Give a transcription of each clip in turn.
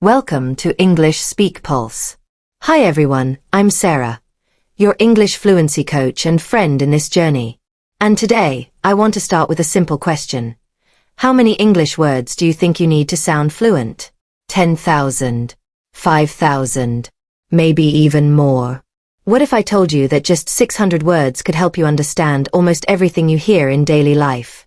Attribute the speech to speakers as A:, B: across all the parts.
A: Welcome to English Speak Pulse. Hi everyone, I'm Sarah, your English fluency coach and friend in this journey. And today, I want to start with a simple question. How many English words do you think you need to sound fluent? 10,000, 5,000, maybe even more. What if I told you that just 600 words could help you understand almost everything you hear in daily life?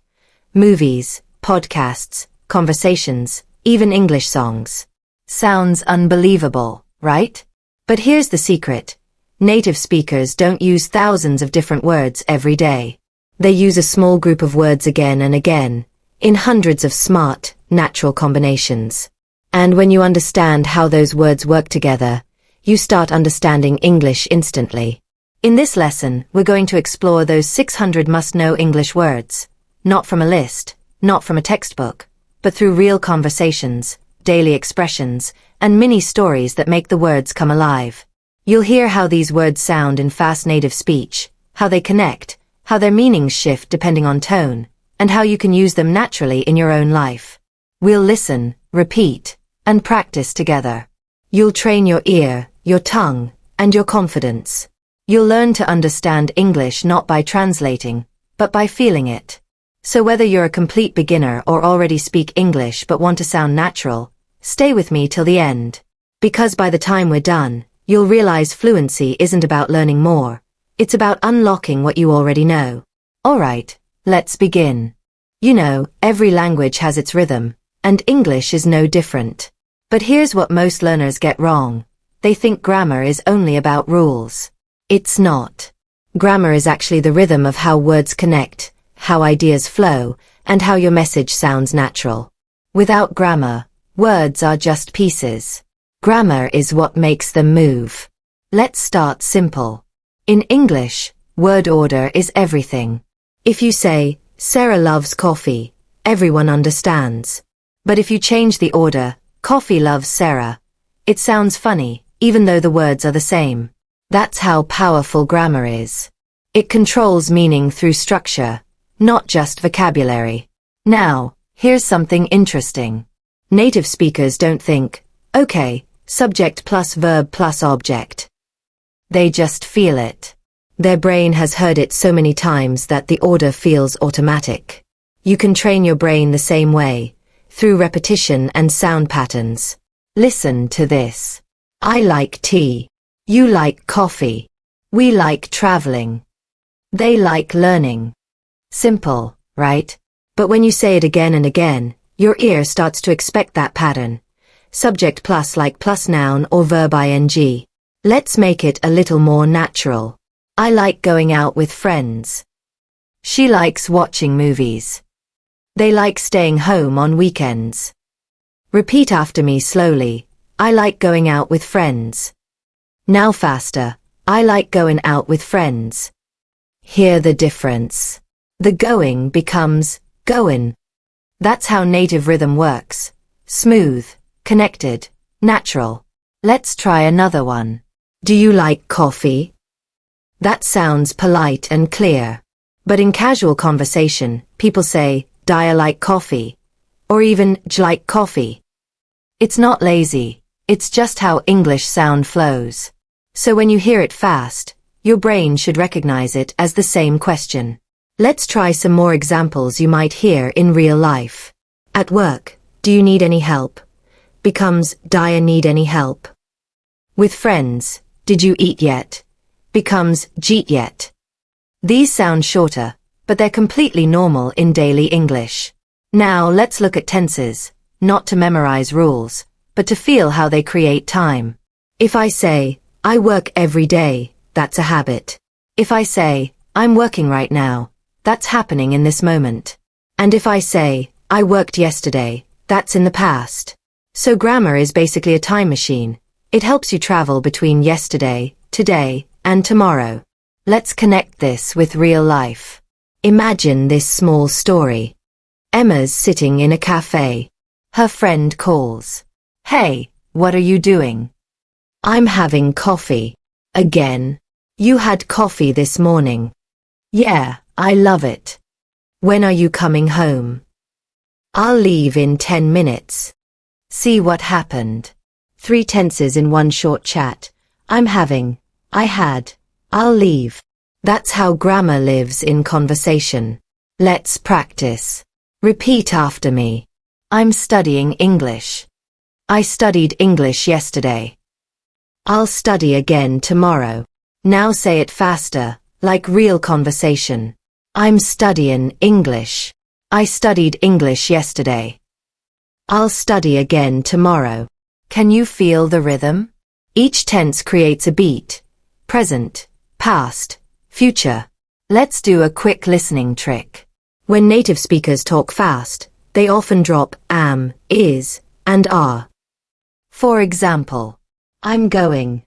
A: Movies, podcasts, conversations, even English songs. Sounds unbelievable, right? But here's the secret. Native speakers don't use thousands of different words every day. They use a small group of words again and again, in hundreds of smart, natural combinations. And when you understand how those words work together, you start understanding English instantly. In this lesson, we're going to explore those 600 must-know English words, not from a list, not from a textbook, but through real conversations, daily expressions, and mini stories that make the words come alive. You'll hear how these words sound in fast native speech, how they connect, how their meanings shift depending on tone, and how you can use them naturally in your own life. We'll listen, repeat, and practice together. You'll train your ear, your tongue, and your confidence. You'll learn to understand English not by translating, but by feeling it. So whether you're a complete beginner or already speak English but want to sound natural, stay with me till the end. Because by the time we're done, you'll realize fluency isn't about learning more. It's about unlocking what you already know. Alright, let's begin. You know, every language has its rhythm, and English is no different. But here's what most learners get wrong. They think grammar is only about rules. It's not. Grammar is actually the rhythm of how words connect, how ideas flow, and how your message sounds natural. Without grammar, words are just pieces. Grammar is what makes them move. Let's start simple. In English, word order is everything. If you say, Sarah loves coffee, everyone understands. But if you change the order, coffee loves Sarah, it sounds funny, even though the words are the same. That's how powerful grammar is. It controls meaning through structure, not just vocabulary. Now, here's something interesting. Native speakers don't think, okay, subject plus verb plus object. They just feel it. Their brain has heard it so many times that the order feels automatic. You can train your brain the same way, through repetition and sound patterns. Listen to this. I like tea. You like coffee. We like traveling. They like learning. Simple, right? But when you say it again and again, your ear starts to expect that pattern. Subject plus like plus noun or verb ing. Let's make it a little more natural. I like going out with friends. She likes watching movies. They like staying home on weekends. Repeat after me slowly. I like going out with friends. Now faster. I like going out with friends. Hear the difference. The going becomes goin'. That's how native rhythm works. Smooth, connected, natural. Let's try another one. Do you like coffee? That sounds polite and clear. But in casual conversation, people say, "Do I like coffee?" Or even, "D'you like coffee?" It's not lazy. It's just how English sound flows. So when you hear it fast, your brain should recognize it as the same question. Let's try some more examples you might hear in real life. At work, do you need any help? Becomes, do I need any help? With friends, did you eat yet? Becomes, "Jeet yet?" These sound shorter, but they're completely normal in daily English. Now let's look at tenses, not to memorize rules, but to feel how they create time. If I say, I work every day, that's a habit. If I say, I'm working right now, that's happening in this moment. And if I say, I worked yesterday, that's in the past. So grammar is basically a time machine. It helps you travel between yesterday, today, and tomorrow. Let's connect this with real life. Imagine this small story. Emma's sitting in a cafe. Her friend calls. Hey, what are you doing? I'm having coffee. Again. You had coffee this morning. Yeah, I love it. When are you coming home? I'll leave in 10 minutes. See what happened. 3 tenses in one short chat. I'm having, I had, I'll leave. That's how grammar lives in conversation. Let's practice. Repeat after me. I'm studying English. I studied English yesterday. I'll study again tomorrow. Now say it faster, like real conversation. I'm studying English. I studied English yesterday. I'll study again tomorrow. Can you feel the rhythm? Each tense creates a beat. Present, past, future. Let's do a quick listening trick. When native speakers talk fast, they often drop am, is, and are. For example, I'm going.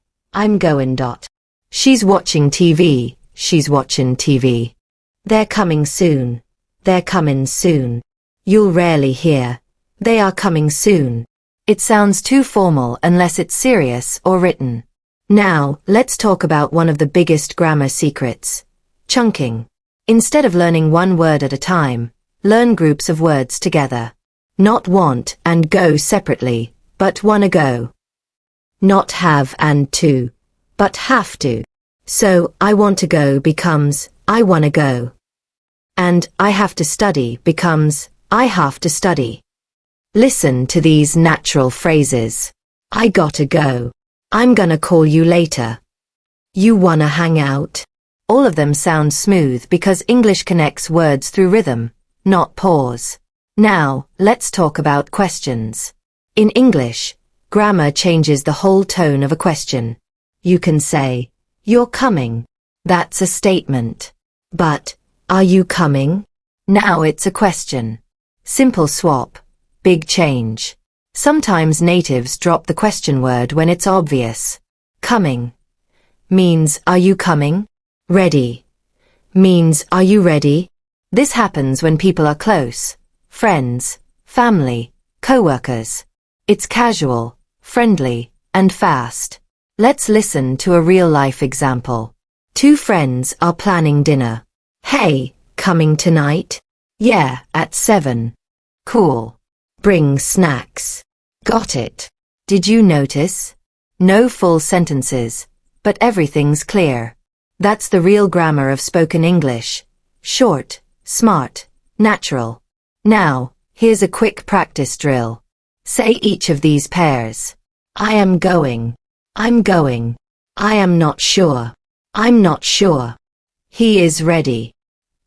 A: She's watching TV, she's watching TV. They're coming soon. They're coming soon. You'll rarely hear, they are coming soon. It sounds too formal unless it's serious or written. Now, let's talk about one of the biggest grammar secrets. Chunking. Instead of learning one word at a time, learn groups of words together. Not want and go separately, but wanna go. Not have and to, but have to. So, I want to go becomes, I wanna go. And, I have to study becomes, I have to study. Listen to these natural phrases. I gotta go. I'm gonna call you later. You wanna hang out? All of them sound smooth because English connects words through rhythm, not pause. Now, let's talk about questions. In English, grammar changes the whole tone of a question. You can say, you're coming. That's a statement. But, are you coming? Now it's a question. Simple swap. Big change. Sometimes natives drop the question word when it's obvious. Coming means, are you coming? Ready means, are you ready? This happens when people are close, friends, family, co-workers. It's casual, friendly, and fast. Let's listen to a real-life example. 2 friends are planning dinner. Hey, coming tonight? Yeah, at 7. Cool. Bring snacks. Got it. Did you notice? No full sentences, but everything's clear. That's the real grammar of spoken English. Short, smart, natural. Now, here's a quick practice drill. Say each of these pairs. I am going. I'm going. I am not sure. I'm not sure. He is ready.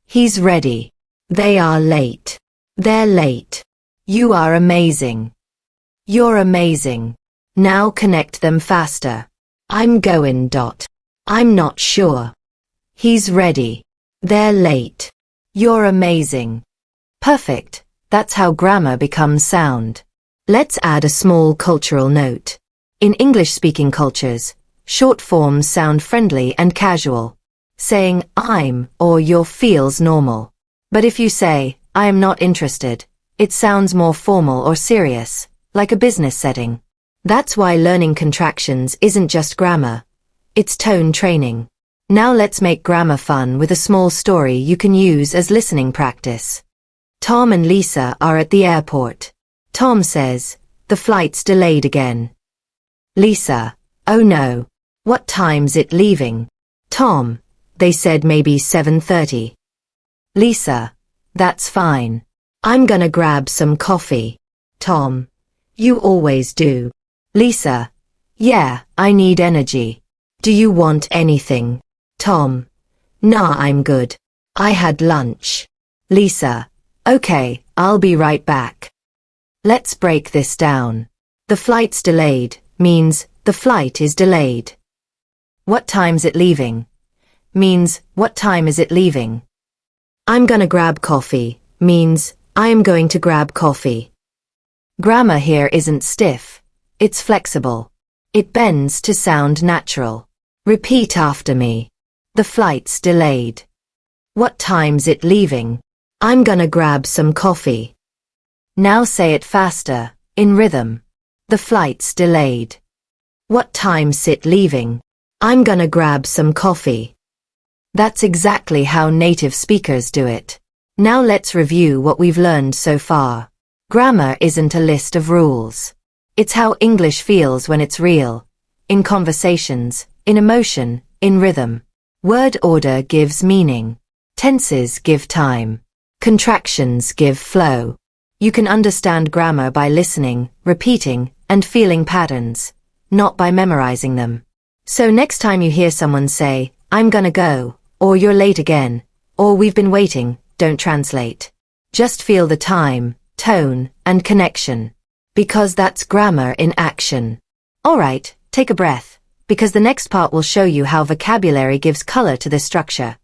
A: He's ready. They are late. They're late. You are amazing. You're amazing. Now connect them faster. I'm going. I'm not sure. He's ready. They're late. You're amazing. Perfect. That's how grammar becomes sound. Let's add a small cultural note. In English-speaking cultures, short forms sound friendly and casual. Saying I'm or you're feels normal. But if you say, I am not interested, it sounds more formal or serious, like a business setting. That's why learning contractions isn't just grammar. It's tone training. Now let's make grammar fun with a small story you can use as listening practice. Tom and Lisa are at the airport. Tom says, the flight's delayed again. Lisa, oh no. What time's it leaving? Tom, they said maybe 7:30. Lisa, that's fine. I'm gonna grab some coffee. Tom, you always do. Lisa, yeah, I need energy. Do you want anything? Tom, nah, I'm good. I had lunch. Lisa, okay, I'll be right back. Let's break this down. The flight's delayed means the flight is delayed. What time's it leaving? Means what time is it leaving? I'm gonna grab coffee means I am going to grab coffee. Grammar here isn't stiff. It's flexible. It bends to sound natural. Repeat after me. The flight's delayed. What time's it leaving? I'm gonna grab some coffee. Now say it faster, in rhythm. The flight's delayed. What time's it leaving? I'm gonna grab some coffee. That's exactly how native speakers do it. Now let's review what we've learned so far. Grammar isn't a list of rules. It's how English feels when it's real. In conversations, in emotion, in rhythm. Word order gives meaning. Tenses give time. Contractions give flow. You can understand grammar by listening, repeating, and feeling patterns, not by memorizing them. So next time you hear someone say, "I'm gonna go," or "you're late again," or "we've been waiting," don't translate. Just feel the time, tone, and connection. Because that's grammar in action. Alright, take a breath, because the next part will show you how vocabulary gives color to this structure.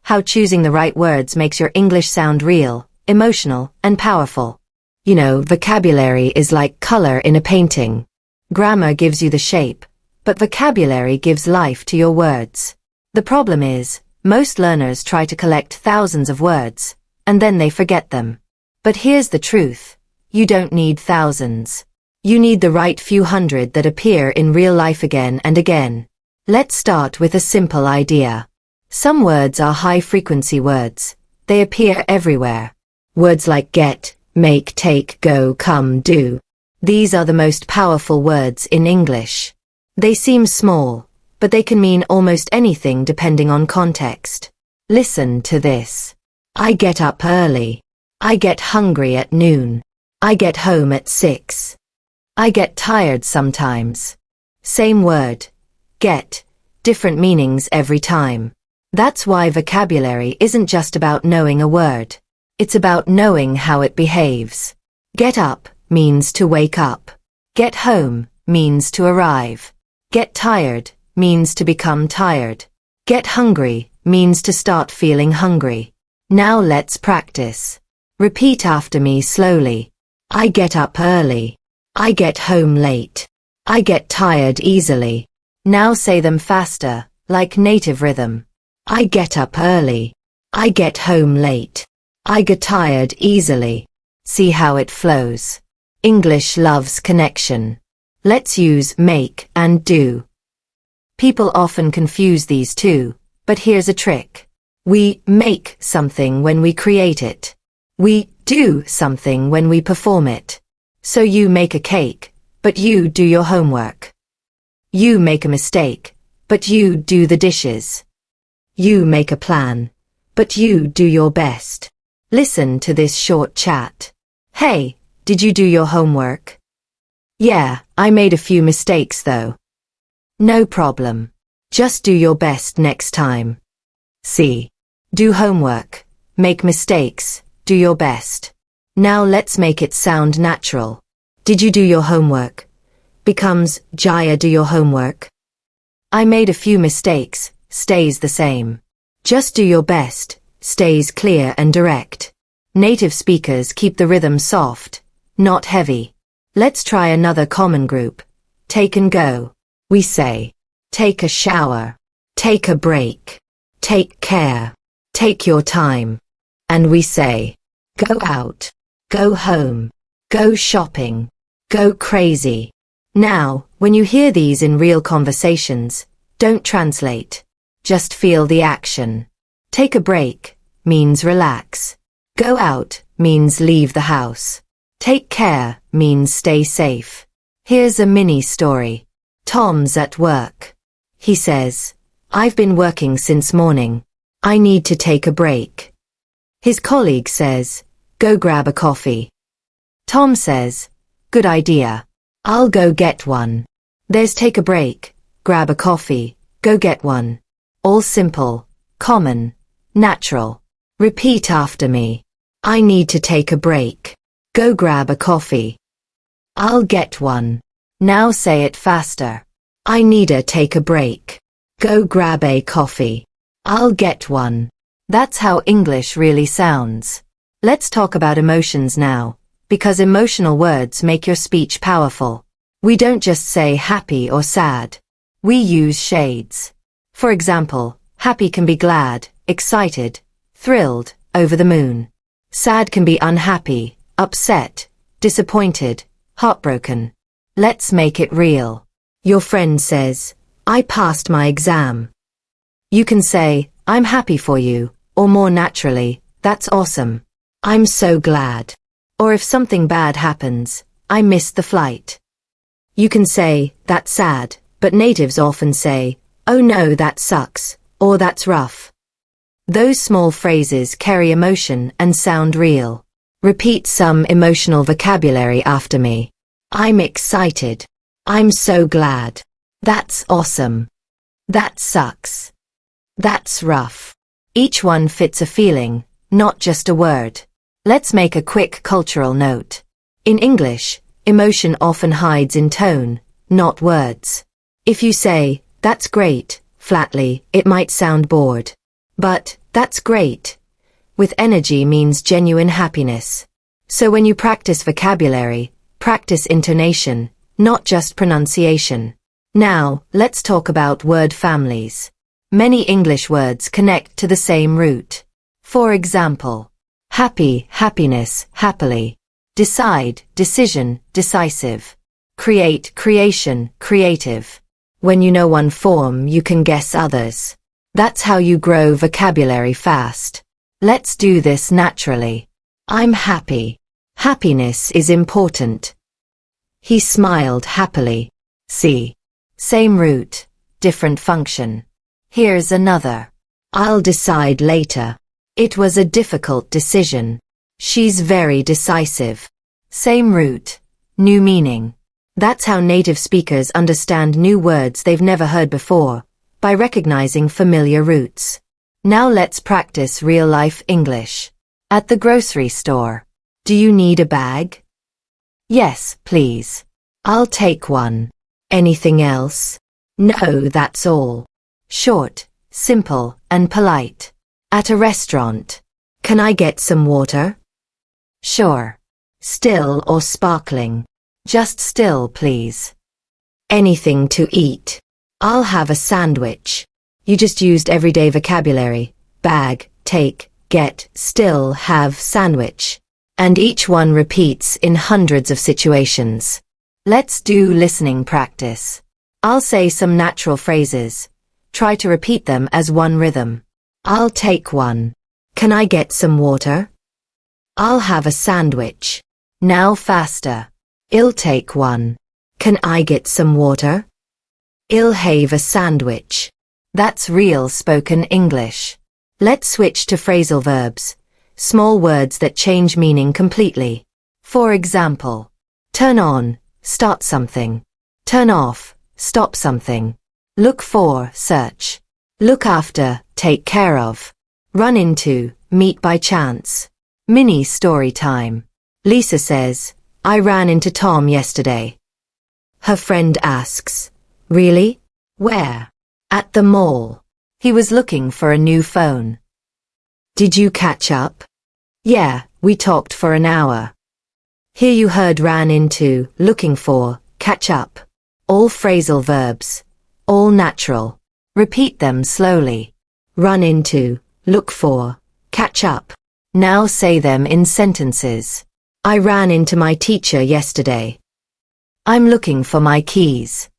A: How choosing the right words makes your English sound real, emotional, and powerful. You know, vocabulary is like color in a painting. Grammar gives you the shape, but vocabulary gives life to your words. The problem is, most learners try to collect thousands of words, and then they forget them. But here's the truth. You don't need thousands. You need the right few hundred that appear in real life again and again. Let's start with a simple idea. Some words are high-frequency words. They appear everywhere. Words like get, make, take, go, come, do. These are the most powerful words in English. They seem small, but they can mean almost anything depending on context. Listen to this. I get up early. I get hungry at noon. I get home at 6. I get tired sometimes. Same word. Get. Different meanings every time. That's why vocabulary isn't just about knowing a word. It's about knowing how it behaves. Get up means to wake up. Get home means to arrive. Get tired means to become tired. Get hungry means to start feeling hungry. Now let's practice. Repeat after me slowly. I get up early. I get home late. I get tired easily. Now say them faster, like native rhythm. I get up early. I get home late. I get tired easily. See how it flows. English loves connection. Let's use make and do. People often confuse these two, but here's a trick. We make something when we create it. We do something when we perform it. So you make a cake, but you do your homework. You make a mistake, but you do the dishes. You make a plan, but you do your best. Listen to this short chat. Hey, did you do your homework? Yeah, I made a few mistakes though. No problem. Just do your best next time. See. Do homework. Make mistakes. Do your best. Now let's make it sound natural. Did you do your homework? Becomes, Jaya, do your homework. I made a few mistakes, stays the same. Just do your best, stays clear and direct. Native speakers keep the rhythm soft, not heavy. Let's try another common group. Take and go. We say, take a shower. Take a break. Take care. Take your time. And we say, go out. Go home. Go shopping. Go crazy. Now, when you hear these in real conversations, don't translate. Just feel the action. Take a break means relax. Go out means leave the house. Take care means stay safe. Here's a mini story. Tom's at work. He says, I've been working since morning. I need to take a break. His colleague says, go grab a coffee. Tom says, good idea. I'll go get one. There's take a break, grab a coffee, go get one. All simple, common, natural. Repeat after me. I need to take a break. Go grab a coffee. I'll get one. Now say it faster. I need to take a break. Go grab a coffee. I'll get one. That's how English really sounds. Let's talk about emotions now, because emotional words make your speech powerful. We don't just say happy or sad. We use shades. For example, happy can be glad, excited, thrilled, over the moon. Sad can be unhappy, upset, disappointed, heartbroken. Let's make it real. Your friend says, I passed my exam. You can say, I'm happy for you, or more naturally, that's awesome. I'm so glad. Or if something bad happens, I missed the flight. You can say, that's sad, but natives often say, oh no, that sucks, or that's rough. Those small phrases carry emotion and sound real. Repeat some emotional vocabulary after me. I'm excited. I'm so glad. That's awesome. That sucks. That's rough. Each one fits a feeling, not just a word. Let's make a quick cultural note. In English, emotion often hides in tone, not words. If you say, that's great, flatly, it might sound bored. But, that's great, with energy means genuine happiness. So when you practice vocabulary, practice intonation, not just pronunciation. Now, let's talk about word families. Many English words connect to the same root. For example, happy, happiness, happily. Decide, decision, decisive. Create, creation, creative. When you know one form, you can guess others. That's how you grow vocabulary fast. Let's do this naturally. I'm happy. Happiness is important. He smiled happily. See? Same root, different function. Here's another. I'll decide later. It was a difficult decision. She's very decisive. Same root, new meaning. That's how native speakers understand new words they've never heard before, by recognizing familiar roots. Now let's practice real-life English. At the grocery store. Do you need a bag? Yes, please. I'll take one. Anything else? No, that's all. Short, simple, and polite. At a restaurant. Can I get some water? Sure. Still or sparkling? Just still, please. Anything to eat? I'll have a sandwich. You just used everyday vocabulary. Bag, take, get, still, have, sandwich. And each one repeats in hundreds of situations. Let's do listening practice. I'll say some natural phrases. Try to repeat them as one rhythm. I'll take one. Can I get some water? I'll have a sandwich. Now faster. I'll take one. Can I get some water? I'll have a sandwich. That's real spoken English. Let's switch to phrasal verbs, small words that change meaning completely. For example, turn on, start something. Turn off, stop something. Look for, search. Look after, take care of. Run into, meet by chance. Mini story time. Lisa says, I ran into Tom yesterday. Her friend asks, really? Where? At the mall. He was looking for a new phone. Did you catch up? Yeah, we talked for an hour. Here you heard ran into, looking for, catch up. All phrasal verbs. All natural. Repeat them slowly. Run into, look for, catch up. Now say them in sentences. I ran into my teacher yesterday. I'm looking for my keys.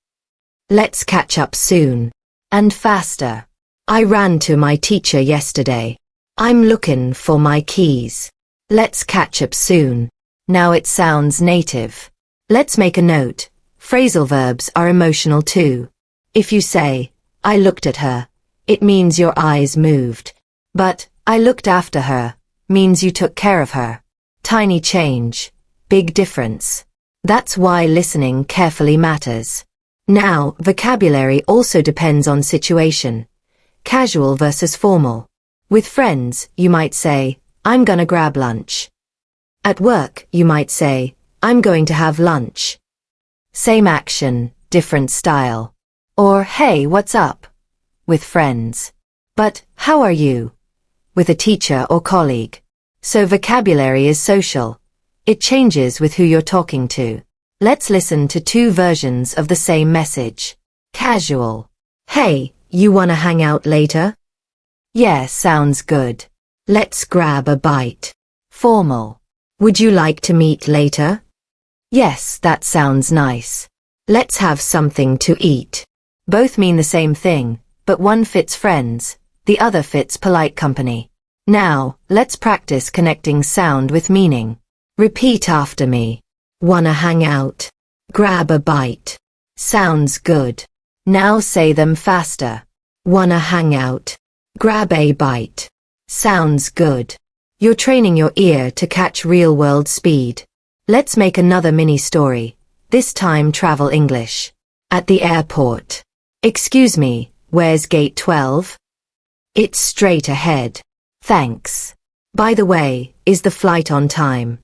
A: Let's catch up soon. And faster. I ran to my teacher yesterday. I'm looking for my keys. Let's catch up soon. Now it sounds native. Let's make a note. Phrasal verbs are emotional too. If you say, I looked at her, it means your eyes moved. But, I looked after her, means you took care of her. Tiny change, big difference. That's why listening carefully matters. Now, vocabulary also depends on situation. Casual versus formal. With friends, you might say, I'm gonna grab lunch. At work, you might say, I'm going to have lunch. Same action, different style. Or, hey, what's up? With friends. But, how are you? With a teacher or colleague. So vocabulary is social. It changes with who you're talking to. Let's listen to two versions of the same message. Casual. Hey, you wanna hang out later? Yeah, sounds good. Let's grab a bite. Formal. Would you like to meet later? Yes, that sounds nice. Let's have something to eat. Both mean the same thing, but one fits friends, the other fits polite company. Now, let's practice connecting sound with meaning. Repeat after me. Wanna hang out? Grab a bite. Sounds good. Now say them faster. Wanna hang out? Grab a bite. Sounds good. You're training your ear to catch real-world speed. Let's make another mini story. This time travel English. At the airport. Excuse me, where's gate 12? It's straight ahead. Thanks. By the way, is the flight on time?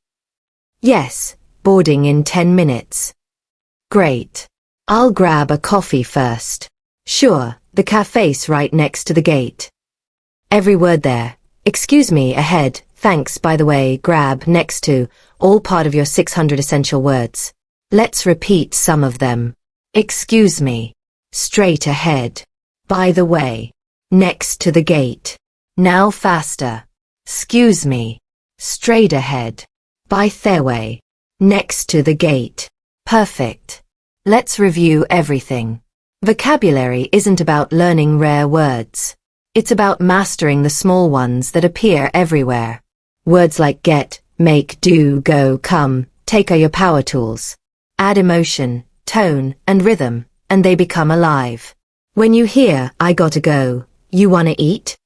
A: Yes, boarding in 10 minutes. Great. I'll grab a coffee first. Sure, the cafe's right next to the gate. Every word there. Excuse me, ahead, thanks, by the way, grab, next to, all part of your 600 essential words. Let's repeat some of them. Excuse me. Straight ahead. By the way. Next to the gate. Now faster. Excuse me. Straight ahead. By the way. Next to the gate. Perfect. Let's review everything. Vocabulary isn't about learning rare words. It's about mastering the small ones that appear everywhere. Words like get, make, do, go, come, take are your power tools. Add emotion, tone, and rhythm, and they become alive. When you hear, I gotta go, you wanna eat?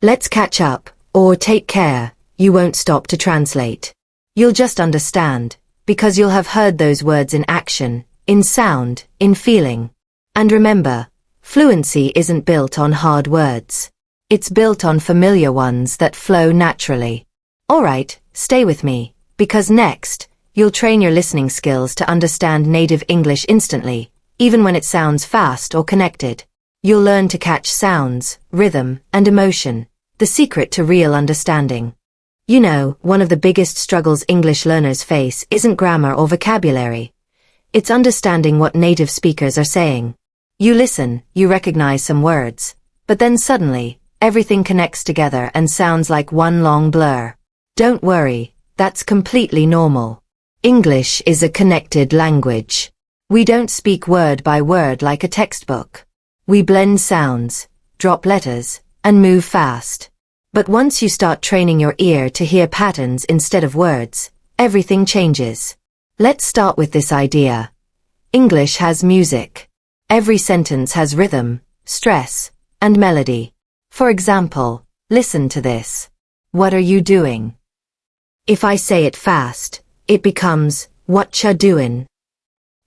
A: Let's catch up, or take care, you won't stop to translate. You'll just understand, because you'll have heard those words in action, in sound, in feeling. And remember, fluency isn't built on hard words. It's built on familiar ones that flow naturally. Alright, stay with me, because next, you'll train your listening skills to understand native English instantly, even when it sounds fast or connected. You'll learn to catch sounds, rhythm, and emotion, the secret to real understanding. You know, one of the biggest struggles English learners face isn't grammar or vocabulary. It's understanding what native speakers are saying. You listen, you recognize some words, but then suddenly, everything connects together and sounds like one long blur. Don't worry, that's completely normal. English is a connected language. We don't speak word by word like a textbook. We blend sounds, drop letters, and move fast. But once you start training your ear to hear patterns instead of words, everything changes. Let's start with this idea. English has music. Every sentence has rhythm, stress, and melody. For example, listen to this. What are you doing? If I say it fast, it becomes, what ya doin'?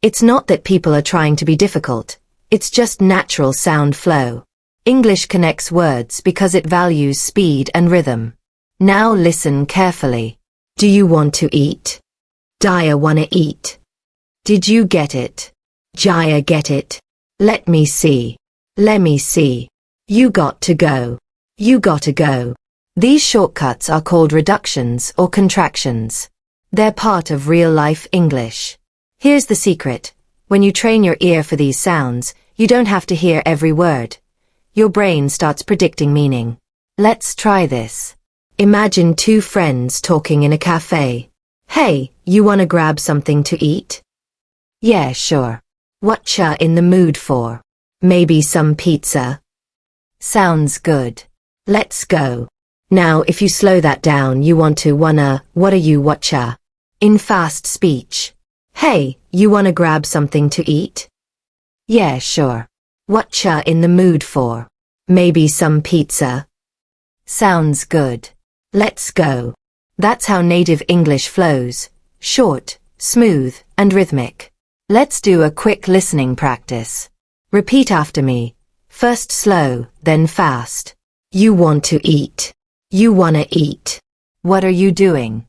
A: It's not that people are trying to be difficult, it's just natural sound flow. English connects words because it values speed and rhythm. Now listen carefully. Do you want to eat? Dia wanna eat. Did you get it? Jaya get it. Let me see. Lemme see. You got to go. You gotta go. These shortcuts are called reductions or contractions. They're part of real-life English. Here's the secret. When you train your ear for these sounds, you don't have to hear every word. Your brain starts predicting meaning. Let's try this. Imagine two friends talking in a cafe. Hey, you wanna grab something to eat? Yeah, sure. What ya in the mood for? Maybe some pizza? Sounds good. Let's go. Now if you slow that down you want to wanna, what are you watcha? In fast speech. Hey, you wanna grab something to eat? Yeah, sure. Watcha in the mood for? Maybe some pizza? Sounds good. Let's go. That's how native English flows. Short, smooth, and rhythmic. Let's do a quick listening practice. Repeat after me. First slow, then fast. You want to eat. You wanna eat. What are you doing?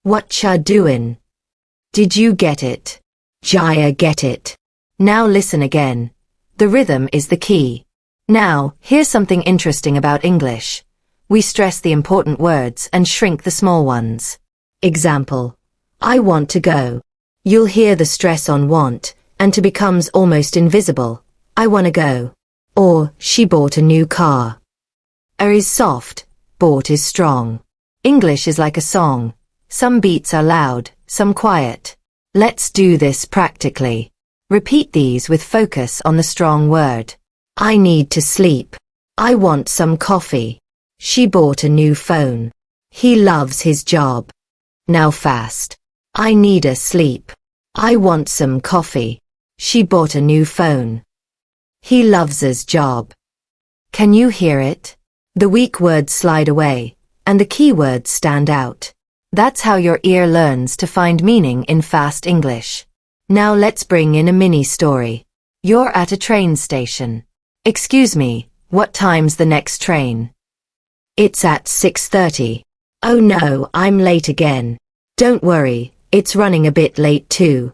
A: What ya doin'? Did you get it? Jaya get it. Now listen again. The rhythm is the key. Now, here's something interesting about English. We stress the important words and shrink the small ones. Example. I want to go. You'll hear the stress on want, and to becomes almost invisible. I wanna go. Or, she bought a new car. Is soft, bought is strong. English is like a song. Some beats are loud, some quiet. Let's do this practically. Repeat these with focus on the strong word. I need to sleep. I want some coffee. She bought a new phone. He loves his job. Now fast. I need a sleep. I want some coffee. She bought a new phone. He loves his job. Can you hear it? The weak words slide away, and the key words stand out. That's how your ear learns to find meaning in fast English. Now let's bring in a mini story. You're at a train station. Excuse me, what time's the next train? It's at 6:30. Oh no, I'm late again. Don't worry, it's running a bit late too.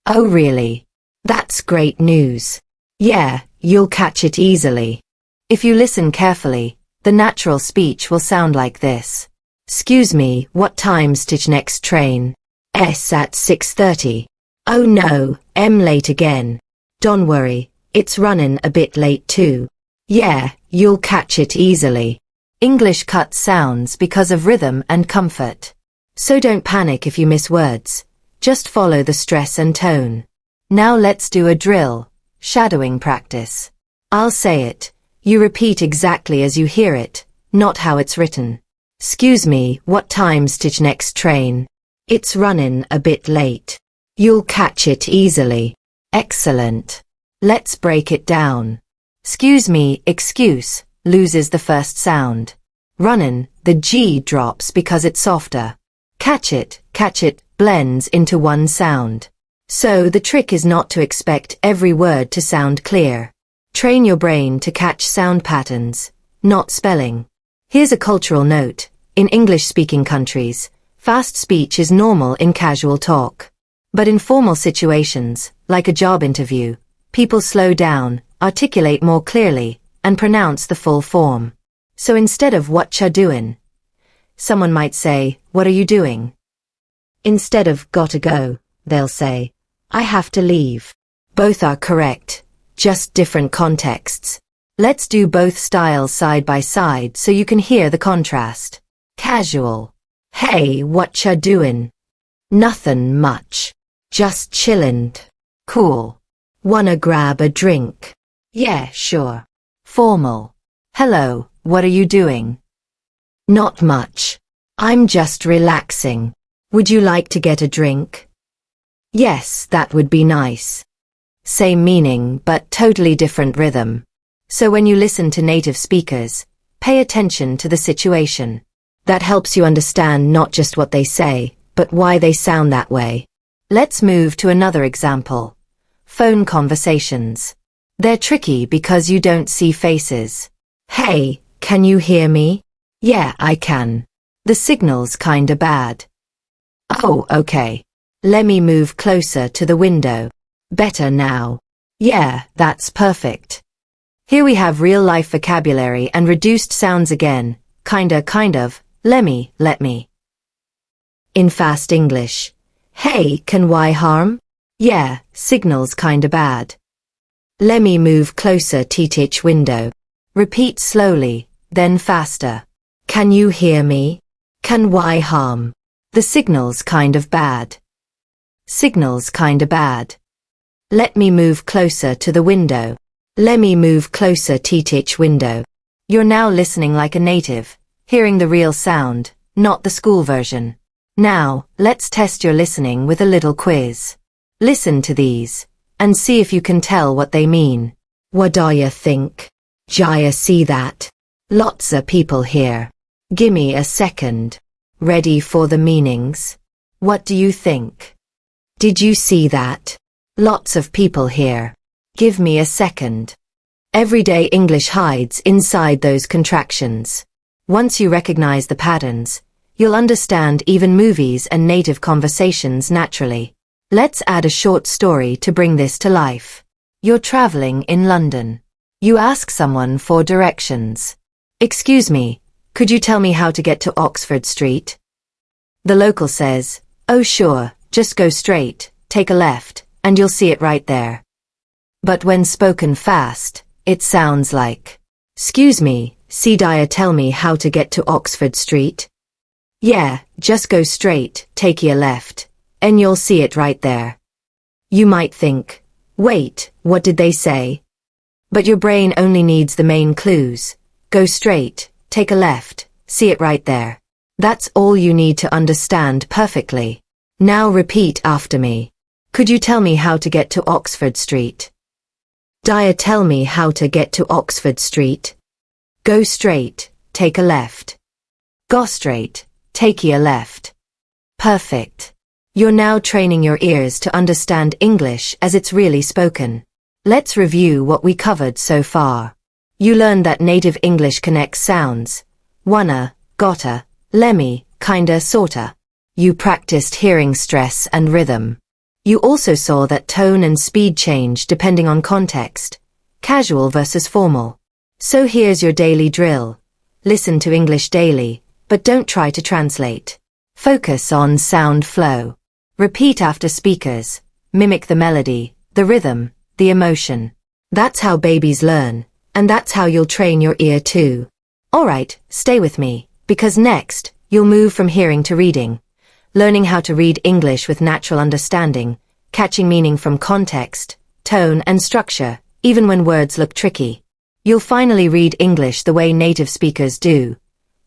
A: Oh really? That's great news. Yeah, you'll catch it easily. If you listen carefully, the natural speech will sound like this. Excuse me, what time's the next train? S at 6:30. Oh no, I'm late again. Don't worry, it's running a bit late too. Yeah, you'll catch it easily. English cuts sounds because of rhythm and comfort. So don't panic if you miss words. Just follow the stress and tone. Now let's do a drill, shadowing practice. I'll say it. You repeat exactly as you hear it, not how it's written. Excuse me, what time's the next train? It's running a bit late. You'll catch it easily. Excellent. Let's break it down. Excuse me, excuse, loses the first sound. Runnin', the G drops because it's softer. Catch it, blends into one sound. So the trick is not to expect every word to sound clear. Train your brain to catch sound patterns, not spelling. Here's a cultural note. In English-speaking countries, fast speech is normal in casual talk. But in formal situations, like a job interview, people slow down, articulate more clearly, and pronounce the full form. So instead of what ya doin', someone might say, what are you doing? Instead of gotta go, they'll say, I have to leave. Both are correct, just different contexts. Let's do both styles side by side so you can hear the contrast. Casual. Hey, what ya doin'? Nothin' much. Just chillin'. Cool. Wanna grab a drink? Yeah, sure. Formal. Hello, what are you doing? Not much. I'm just relaxing. Would you like to get a drink? Yes, that would be nice. Same meaning, but totally different rhythm. So when you listen to native speakers, pay attention to the situation. That helps you understand not just what they say, but why they sound that way. Let's move to another example. Phone conversations. They're tricky because you don't see faces. Hey, can you hear me? Yeah, I can. The signal's kinda bad. Oh, okay. Let me move closer to the window. Better now. Yeah, that's perfect. Here we have real-life vocabulary and reduced sounds again. Kinda, kind of, let me. In fast English. Hey, can why harm? Yeah, signal's kinda bad. Let me move closer to each window. Repeat slowly, then faster. Can you hear me? Can why harm? The signal's kind of bad. Signal's kinda bad. Let me move closer to the window. Let me move closer to each window. You're now listening like a native, hearing the real sound, not the school version. Now, let's test your listening with a little quiz. Listen to these, and see if you can tell what they mean. What do ya think? Jaya see that? Lots of people here. Gimme a second. Ready for the meanings? What do you think? Did you see that? Lots of people here. Give me a second. Everyday English hides inside those contractions. Once you recognize the patterns, you'll understand even movies and native conversations naturally. Let's add a short story to bring this to life. You're traveling in London. You ask someone for directions. Excuse me, could you tell me how to get to Oxford Street? The local says, oh sure, just go straight, take a left, and you'll see it right there. But when spoken fast, it sounds like, excuse me, Daya tell me how to get to Oxford Street? Yeah, just go straight, take a left, and you'll see it right there. You might think, wait, what did they say? But your brain only needs the main clues. Go straight, take a left, see it right there. That's all you need to understand perfectly. Now repeat after me. Could you tell me how to get to Oxford Street? Dia, tell me how to get to Oxford Street. Go straight, take a left. Go straight, take a left. Perfect. You're now training your ears to understand English as it's really spoken. Let's review what we covered so far. You learned that native English connects sounds. Wanna, gotta, lemme, kinda, sorta. You practiced hearing stress and rhythm. You also saw that tone and speed change depending on context, casual versus formal. So here's your daily drill. Listen to English daily, but don't try to translate. Focus on sound flow. Repeat after speakers. Mimic the melody, the rhythm, the emotion. That's how babies learn, and that's how you'll train your ear too. Alright, stay with me, because next, you'll move from hearing to reading. Learning how to read English with natural understanding, catching meaning from context, tone and structure, even when words look tricky. You'll finally read English the way native speakers do.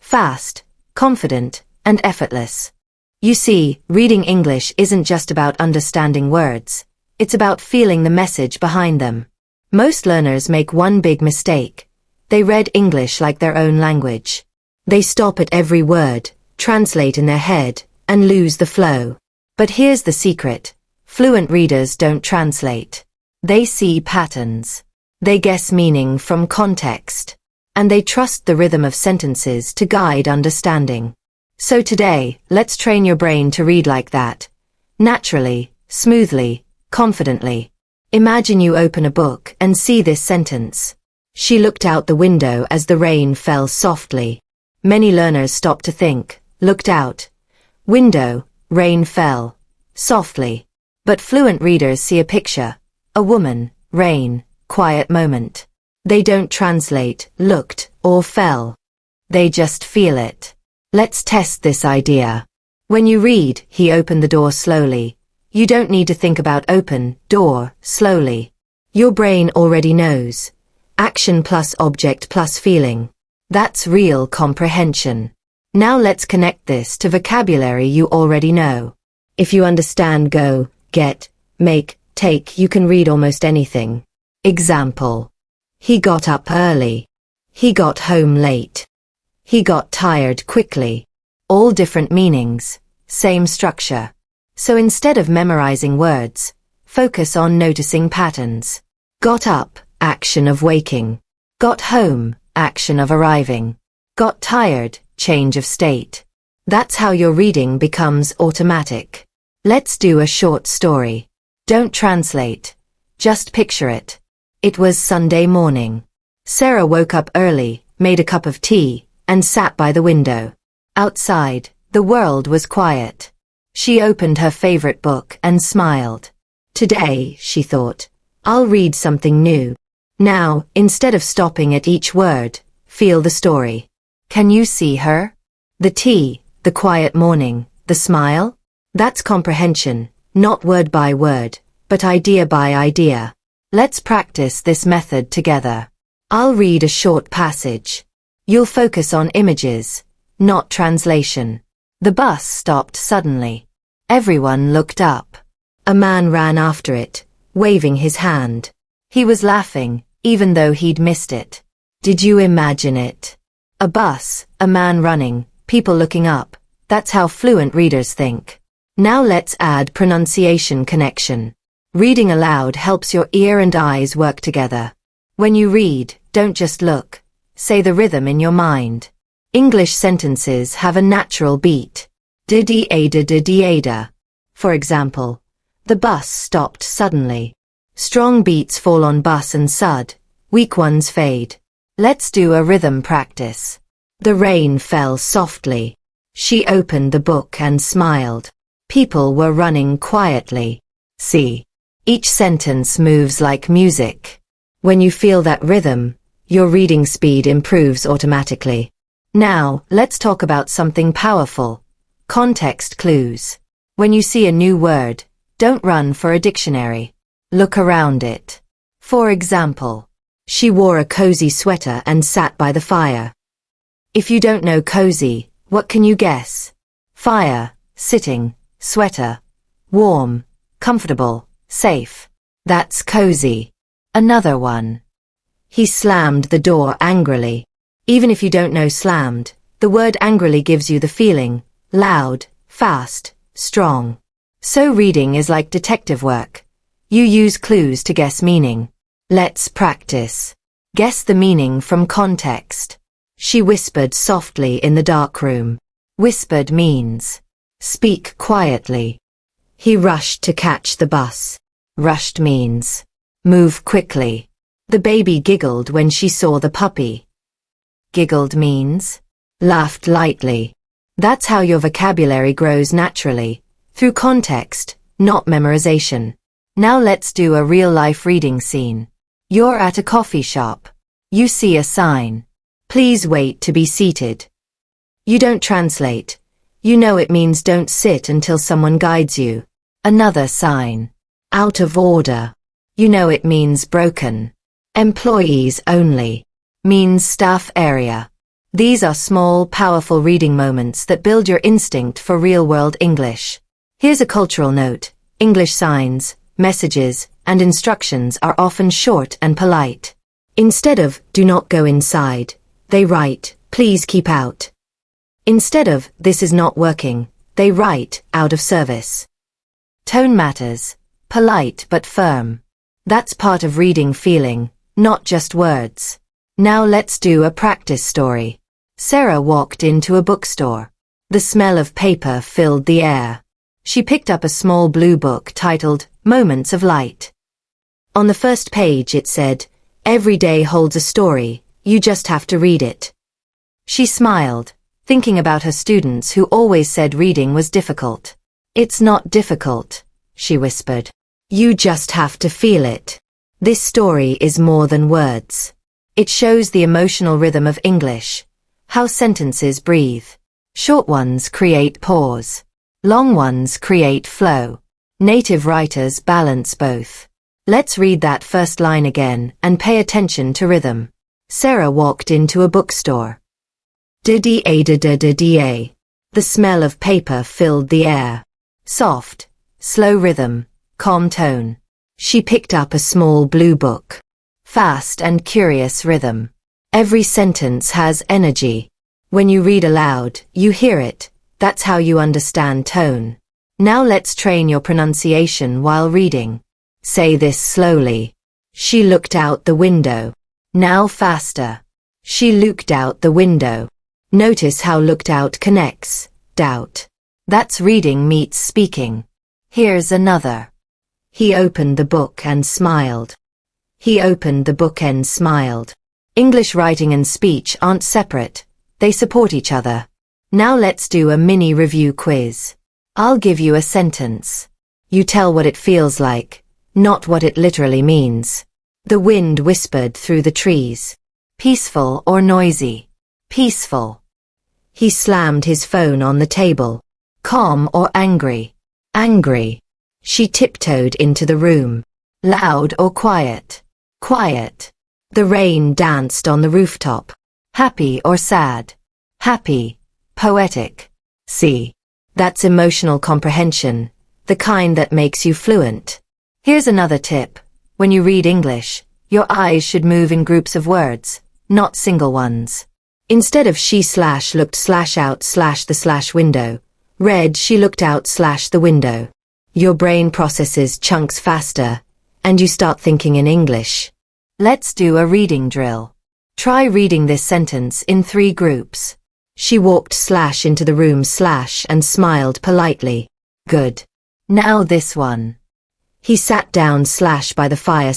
A: Fast, confident, and effortless. You see, reading English isn't just about understanding words. It's about feeling the message behind them. Most learners make one big mistake. They read English like their own language. They stop at every word, translate in their head, and lose the flow. But here's the secret. Fluent readers don't translate. They see patterns. They guess meaning from context. And they trust the rhythm of sentences to guide understanding. So today, let's train your brain to read like that. Naturally, smoothly, confidently. Imagine you open a book and see this sentence. She looked out the window as the rain fell softly. Many learners stop to think, looked out. Window, rain fell. Softly. But fluent readers see a picture. A woman, rain, quiet moment. They don't translate, looked, or fell. They just feel it. Let's test this idea. When you read, he opened the door slowly. You don't need to think about open, door, slowly. Your brain already knows. Action plus object plus feeling. That's real comprehension. Now let's connect this to vocabulary you already know. If you understand go, get, make, take, you can read almost anything. Example. He got up early. He got home late. He got tired quickly. All different meanings, same structure. So instead of memorizing words, focus on noticing patterns. Got up, action of waking. Got home, action of arriving. Got tired, change of state. That's how your reading becomes automatic. Let's do a short story. Don't translate. Just picture it. It was Sunday morning. Sarah woke up early, made a cup of tea, and sat by the window. Outside, the world was quiet. She opened her favorite book and smiled. Today, she thought, I'll read something new. Now, instead of stopping at each word, feel the story. Can you see her? The tea, the quiet morning, the smile? That's comprehension, not word by word, but idea by idea. Let's practice this method together. I'll read a short passage. You'll focus on images, not translation. The bus stopped suddenly. Everyone looked up. A man ran after it, waving his hand. He was laughing, even though he'd missed it. Did you imagine it? A bus, a man running, people looking up. That's how fluent readers think. Now let's add pronunciation connection. Reading aloud helps your ear and eyes work together. When you read, don't just look. Say the rhythm in your mind. English sentences have a natural beat. Did-ada-did-ada. For example, the bus stopped suddenly. Strong beats fall on bus and sud. Weak ones fade. Let's do a rhythm practice. The rain fell softly. She opened the book and smiled. People were running quietly. See? Each sentence moves like music. When you feel that rhythm, your reading speed improves automatically. Now, let's talk about something powerful. Context clues. When you see a new word, don't run for a dictionary. Look around it. For example, she wore a cozy sweater and sat by the fire. If you don't know cozy, what can you guess? Fire, sitting, sweater, warm, comfortable, safe. That's cozy. Another one. He slammed the door angrily. Even if you don't know slammed, the word angrily gives you the feeling, loud, fast, strong. So reading is like detective work. You use clues to guess meaning. Let's practice. Guess the meaning from context. She whispered softly in the dark room. Whispered means speak quietly. He rushed to catch the bus. Rushed means move quickly. The baby giggled when she saw the puppy. Giggled means laughed lightly. That's how your vocabulary grows naturally, through context, not memorization. Now let's do a real-life reading scene. You're at a coffee shop. You see a sign. Please wait to be seated. You don't translate. You know it means don't sit until someone guides you. Another sign. Out of order. You know it means broken. Employees only. Means staff area. These are small, powerful reading moments that build your instinct for real-world English. Here's a cultural note. English signs, messages, and instructions are often short and polite. Instead of, do not go inside, they write, please keep out. Instead of, this is not working, they write, out of service. Tone matters. Polite but firm. That's part of reading feeling, not just words. Now let's do a practice story. Sarah walked into a bookstore. The smell of paper filled the air. She picked up a small blue book titled Moments of Light. On the first page it said, every day holds a story, you just have to read it. She smiled, thinking about her students who always said reading was difficult. It's not difficult, she whispered. You just have to feel it. This story is more than words. It shows the emotional rhythm of English, how sentences breathe. Short ones create pause. Long ones create flow. Native writers balance both. Let's read that first line again and pay attention to rhythm. Sarah walked into a bookstore. Da-da-da-da-da-da. The smell of paper filled the air. Soft, slow rhythm, calm tone. She picked up a small blue book. Fast and curious rhythm. Every sentence has energy. When you read aloud, you hear it. That's how you understand tone. Now let's train your pronunciation while reading. Say this slowly. She looked out the window. Now faster. She looked out the window. Notice how looked out connects. Doubt. That's reading meets speaking. Here's another. He opened the book and smiled. He opened the book and smiled. English writing and speech aren't separate. They support each other. Now let's do a mini review quiz. I'll give you a sentence. You tell what it feels like, not what it literally means. The wind whispered through the trees. Peaceful or noisy? Peaceful. He slammed his phone on the table. Calm or angry? Angry. She tiptoed into the room. Loud or quiet? Quiet. The rain danced on the rooftop. Happy or sad? Happy. Poetic. See. That's emotional comprehension, the kind that makes you fluent. Here's another tip. When you read English, your eyes should move in groups of words, not single ones. Instead of she / looked / out / the / window, read she looked out / the window. Your brain processes chunks faster, and you start thinking in English. Let's do a reading drill. Try reading this sentence in 3 groups. She walked / into the room / and smiled politely. Good. Now this one. He sat down / by the fire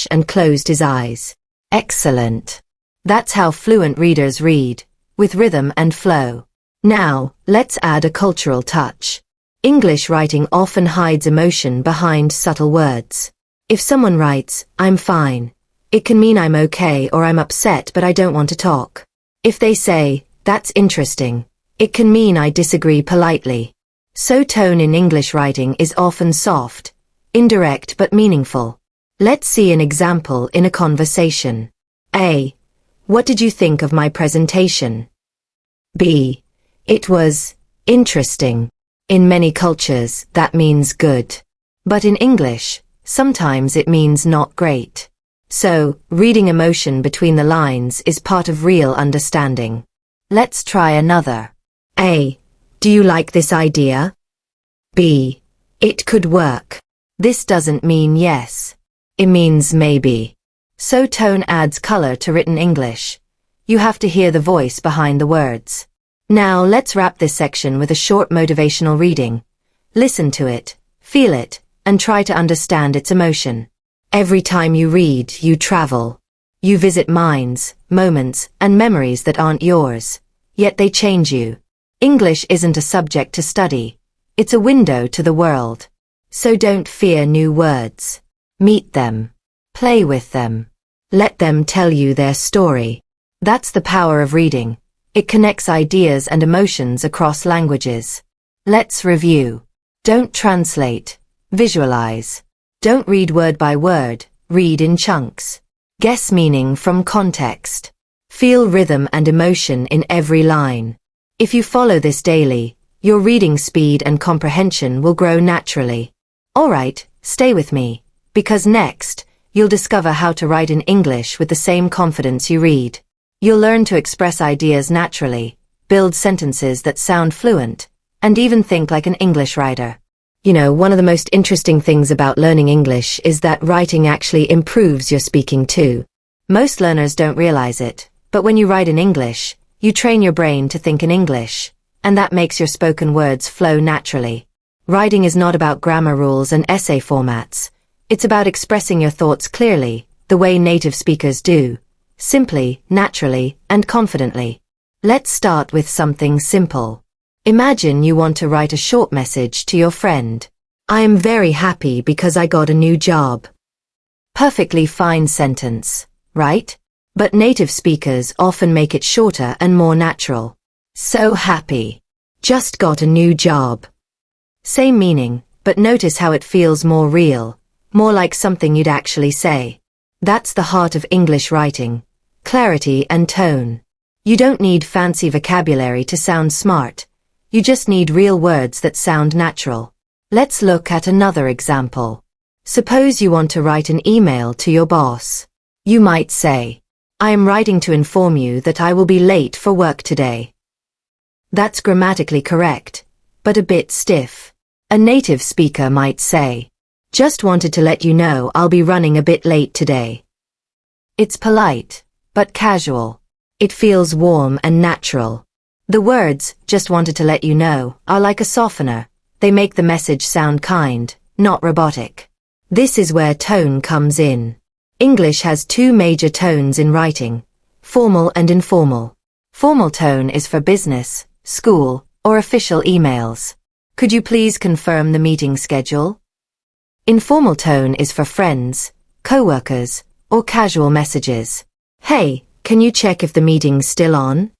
A: / and closed his eyes. Excellent. That's how fluent readers read, with rhythm and flow. Now, let's add a cultural touch. English writing often hides emotion behind subtle words. If someone writes, I'm fine, it can mean I'm okay or I'm upset but I don't want to talk. If they say, that's interesting, it can mean I disagree politely. So tone in English writing is often soft, indirect but meaningful. Let's see an example in a conversation. A. What did you think of my presentation? B. It was interesting. In many cultures, that means good. But in English, sometimes it means not great. So, reading emotion between the lines is part of real understanding. Let's try another. A. Do you like this idea? B. It could work. This doesn't mean yes. It means maybe. So tone adds color to written English. You have to hear the voice behind the words. Now let's wrap this section with a short motivational reading. Listen to it, feel it, and try to understand its emotion. Every time you read, you travel. You visit minds, moments, and memories that aren't yours. Yet they change you. English isn't a subject to study. It's a window to the world. So don't fear new words. Meet them. Play with them. Let them tell you their story. That's the power of reading. It connects ideas and emotions across languages. Let's review. Don't translate. Visualize. Don't read word by word, read in chunks. Guess meaning from context. Feel rhythm and emotion in every line. If you follow this daily, your reading speed and comprehension will grow naturally. Alright, stay with me, because next, you'll discover how to write in English with the same confidence you read. You'll learn to express ideas naturally, build sentences that sound fluent, and even think like an English writer. You know, one of the most interesting things about learning English is that writing actually improves your speaking too. Most learners don't realize it, but when you write in English, you train your brain to think in English, and that makes your spoken words flow naturally. Writing is not about grammar rules and essay formats. It's about expressing your thoughts clearly, the way native speakers do. Simply, naturally, and confidently. Let's start with something simple. Imagine you want to write a short message to your friend. I am very happy because I got a new job. Perfectly fine sentence, right? But native speakers often make it shorter and more natural. So happy. Just got a new job. Same meaning, but notice how it feels more real, more like something you'd actually say. That's the heart of English writing. Clarity and tone. You don't need fancy vocabulary to sound smart. You just need real words that sound natural. Let's look at another example. Suppose you want to write an email to your boss. You might say, I am writing to inform you that I will be late for work today. That's grammatically correct, but a bit stiff. A native speaker might say, just wanted to let you know I'll be running a bit late today. It's polite, but casual. It feels warm and natural. The words, just wanted to let you know, are like a softener. They make the message sound kind, not robotic. This is where tone comes in. English has two major tones in writing, formal and informal. Formal tone is for business, school, or official emails. Could you please confirm the meeting schedule? Informal tone is for friends, co-workers, or casual messages. Hey, can you check if the meeting's still on?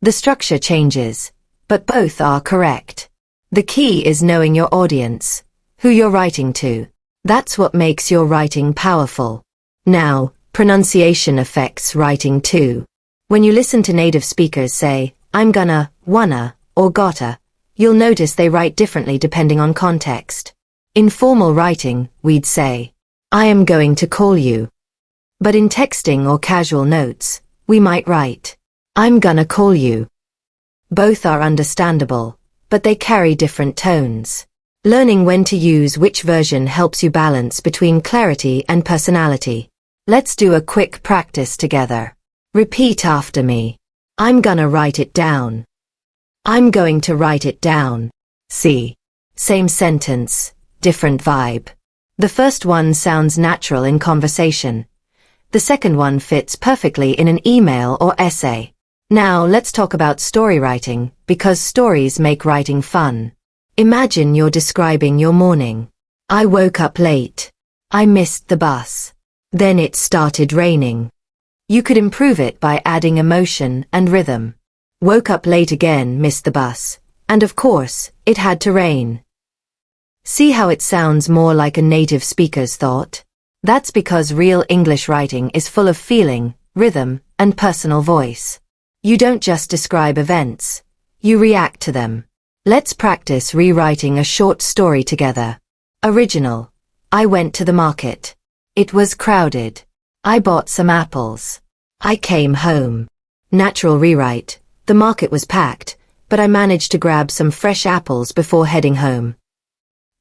A: The structure changes, but both are correct. The key is knowing your audience, who you're writing to. That's what makes your writing powerful. Now, pronunciation affects writing too. When you listen to native speakers say, I'm gonna, wanna, or gotta, you'll notice they write differently depending on context. In formal writing, we'd say, I am going to call you. But in texting or casual notes, we might write, I'm gonna call you. Both are understandable, but they carry different tones. Learning when to use which version helps you balance between clarity and personality. Let's do a quick practice together. Repeat after me. I'm gonna write it down. I'm going to write it down. See? Same sentence, different vibe. The first one sounds natural in conversation. The second one fits perfectly in an email or essay. Now let's talk about story writing, because stories make writing fun. Imagine you're describing your morning. I woke up late. I missed the bus. Then it started raining. You could improve it by adding emotion and rhythm. Woke up late again, missed the bus. And of course, it had to rain. See how it sounds more like a native speaker's thought? That's because real English writing is full of feeling, rhythm, and personal voice. You don't just describe events. You react to them. Let's practice rewriting a short story together. Original. I went to the market. It was crowded. I bought some apples. I came home. Natural rewrite. The market was packed, but I managed to grab some fresh apples before heading home.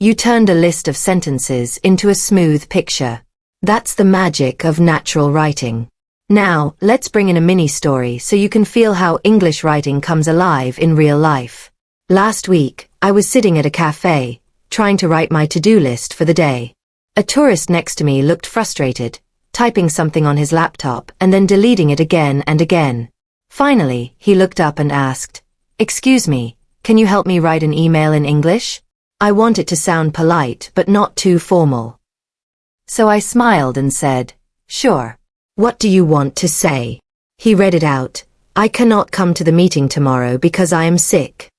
A: You turned a list of sentences into a smooth picture. That's the magic of natural writing. Now, let's bring in a mini story so you can feel how English writing comes alive in real life. Last week, I was sitting at a cafe, trying to write my to-do list for the day. A tourist next to me looked frustrated, typing something on his laptop and then deleting it again and again. Finally, he looked up and asked, "Excuse me, can you help me write an email in English? I want it to sound polite but not too formal." So I smiled and said, "Sure. What do you want to say?" He read it out. "I cannot come to the meeting tomorrow because I am sick."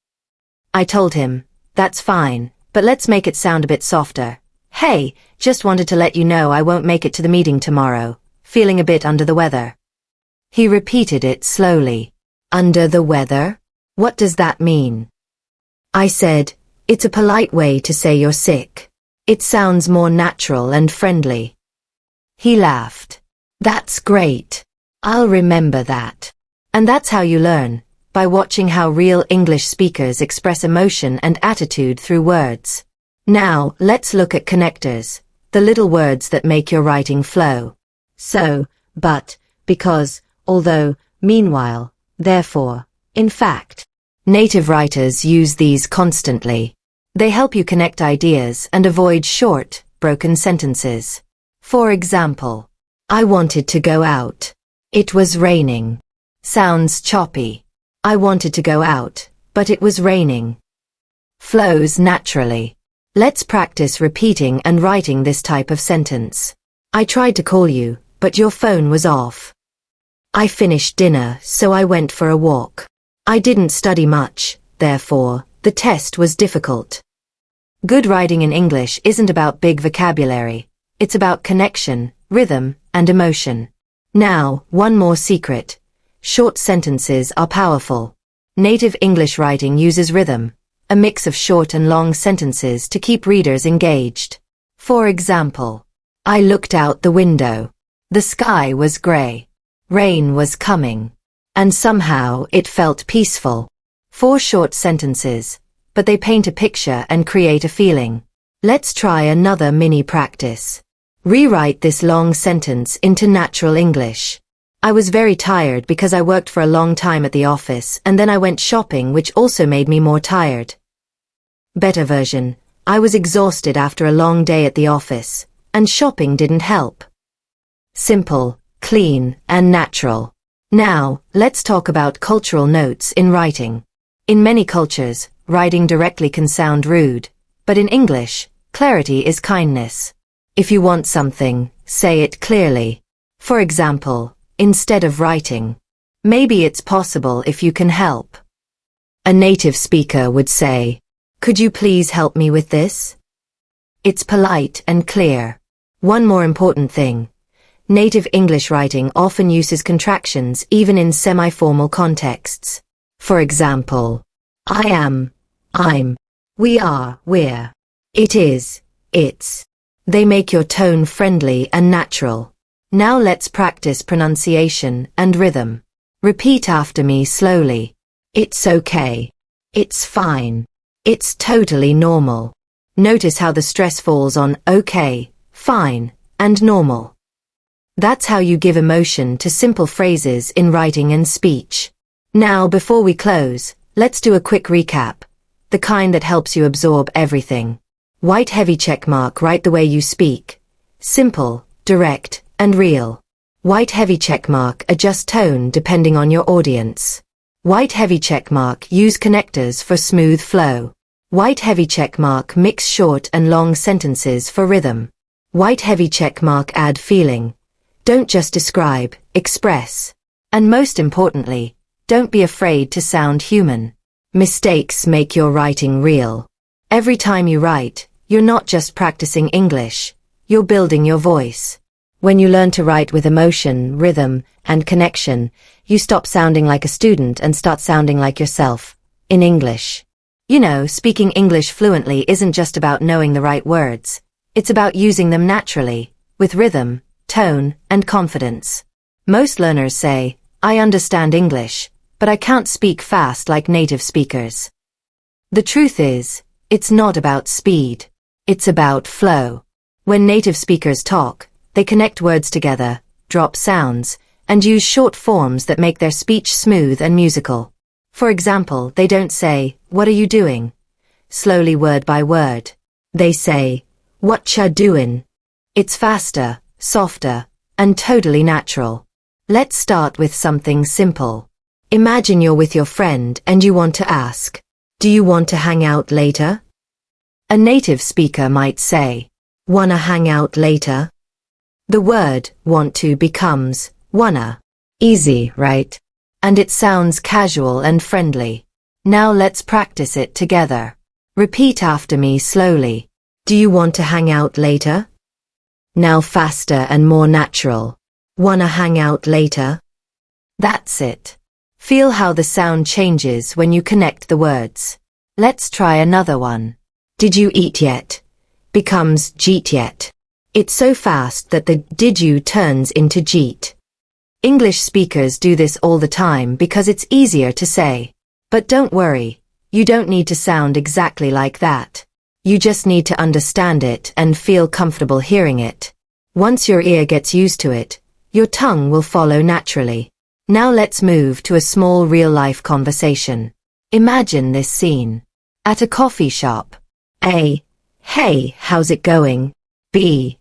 A: I told him, "That's fine, but let's make it sound a bit softer. Hey, just wanted to let you know I won't make it to the meeting tomorrow. Feeling a bit under the weather." He repeated it slowly. "Under the weather? What does that mean?" I said, "It's a polite way to say you're sick. It sounds more natural and friendly." He laughed. "That's great. I'll remember that." And that's how you learn, by watching how real English speakers express emotion and attitude through words. Now, let's look at connectors, the little words that make your writing flow. So, but, because, although, meanwhile, therefore, in fact. Native writers use these constantly. They help you connect ideas and avoid short, broken sentences. For example, I wanted to go out. It was raining. Sounds choppy. I wanted to go out, but it was raining. Flows naturally. Let's practice repeating and writing this type of sentence. I tried to call you, but your phone was off. I finished dinner, so I went for a walk. I didn't study much, therefore, the test was difficult. Good writing in English isn't about big vocabulary. It's about connection, rhythm, and emotion. Now, one more secret. Short sentences are powerful. Native English writing uses rhythm, a mix of short and long sentences to keep readers engaged. For example, I looked out the window. The sky was gray. Rain was coming. And somehow it felt peaceful. 4 short sentences, but they paint a picture and create a feeling. Let's try another mini practice. Rewrite this long sentence into natural English. I was very tired because I worked for a long time at the office and then I went shopping, which also made me more tired. Better version. I was exhausted after a long day at the office, and shopping didn't help. Simple, clean, and natural. Now, let's talk about cultural notes in writing. In many cultures, writing directly can sound rude, but in English, clarity is kindness. If you want something, say it clearly. For example, instead of writing, "Maybe it's possible if you can help." A native speaker would say, "Could you please help me with this?" It's polite and clear. One more important thing. Native English writing often uses contractions even in semi-formal contexts. For example, I am, I'm, we are, we're, it is, it's. They make your tone friendly and natural. Now let's practice pronunciation and rhythm. Repeat after me slowly. It's okay. It's fine. It's totally normal. Notice how the stress falls on okay, fine, and normal. That's how you give emotion to simple phrases in writing and speech. Now, before we close, let's do a quick recap. The kind that helps you absorb everything. White heavy checkmark, write the way you speak. Simple, direct, and real. White heavy checkmark, adjust tone depending on your audience. White heavy checkmark, use connectors for smooth flow. White heavy checkmark, mix short and long sentences for rhythm. White heavy checkmark, add feeling. Don't just describe, express. And most importantly, don't be afraid to sound human. Mistakes make your writing real. Every time you write, you're not just practicing English, you're building your voice. When you learn to write with emotion, rhythm, and connection, you stop sounding like a student and start sounding like yourself, in English. You know, speaking English fluently isn't just about knowing the right words. It's about using them naturally, with rhythm, tone, and confidence. Most learners say, I understand English, but I can't speak fast like native speakers. The truth is, it's not about speed. It's about flow. When native speakers talk, they connect words together, drop sounds, and use short forms that make their speech smooth and musical. For example, they don't say, what are you doing? Slowly word by word. They say, what ya doin'? It's faster, softer, and totally natural. Let's start with something simple. Imagine you're with your friend and you want to ask, do you want to hang out later? A native speaker might say, wanna hang out later? The word want to becomes wanna. Easy, right? And it sounds casual and friendly. Now let's practice it together. Repeat after me slowly. Do you want to hang out later? Now faster and more natural. Wanna hang out later? That's it. Feel how the sound changes when you connect the words. Let's try another one. Did you eat yet? Becomes jeet yet. It's so fast that the did you turns into jeet. English speakers do this all the time because it's easier to say. But don't worry, you don't need to sound exactly like that. You just need to understand it and feel comfortable hearing it. Once your ear gets used to it, your tongue will follow naturally. Now let's move to a small real-life conversation. Imagine this scene. At a coffee shop. A. Hey, how's it going? B.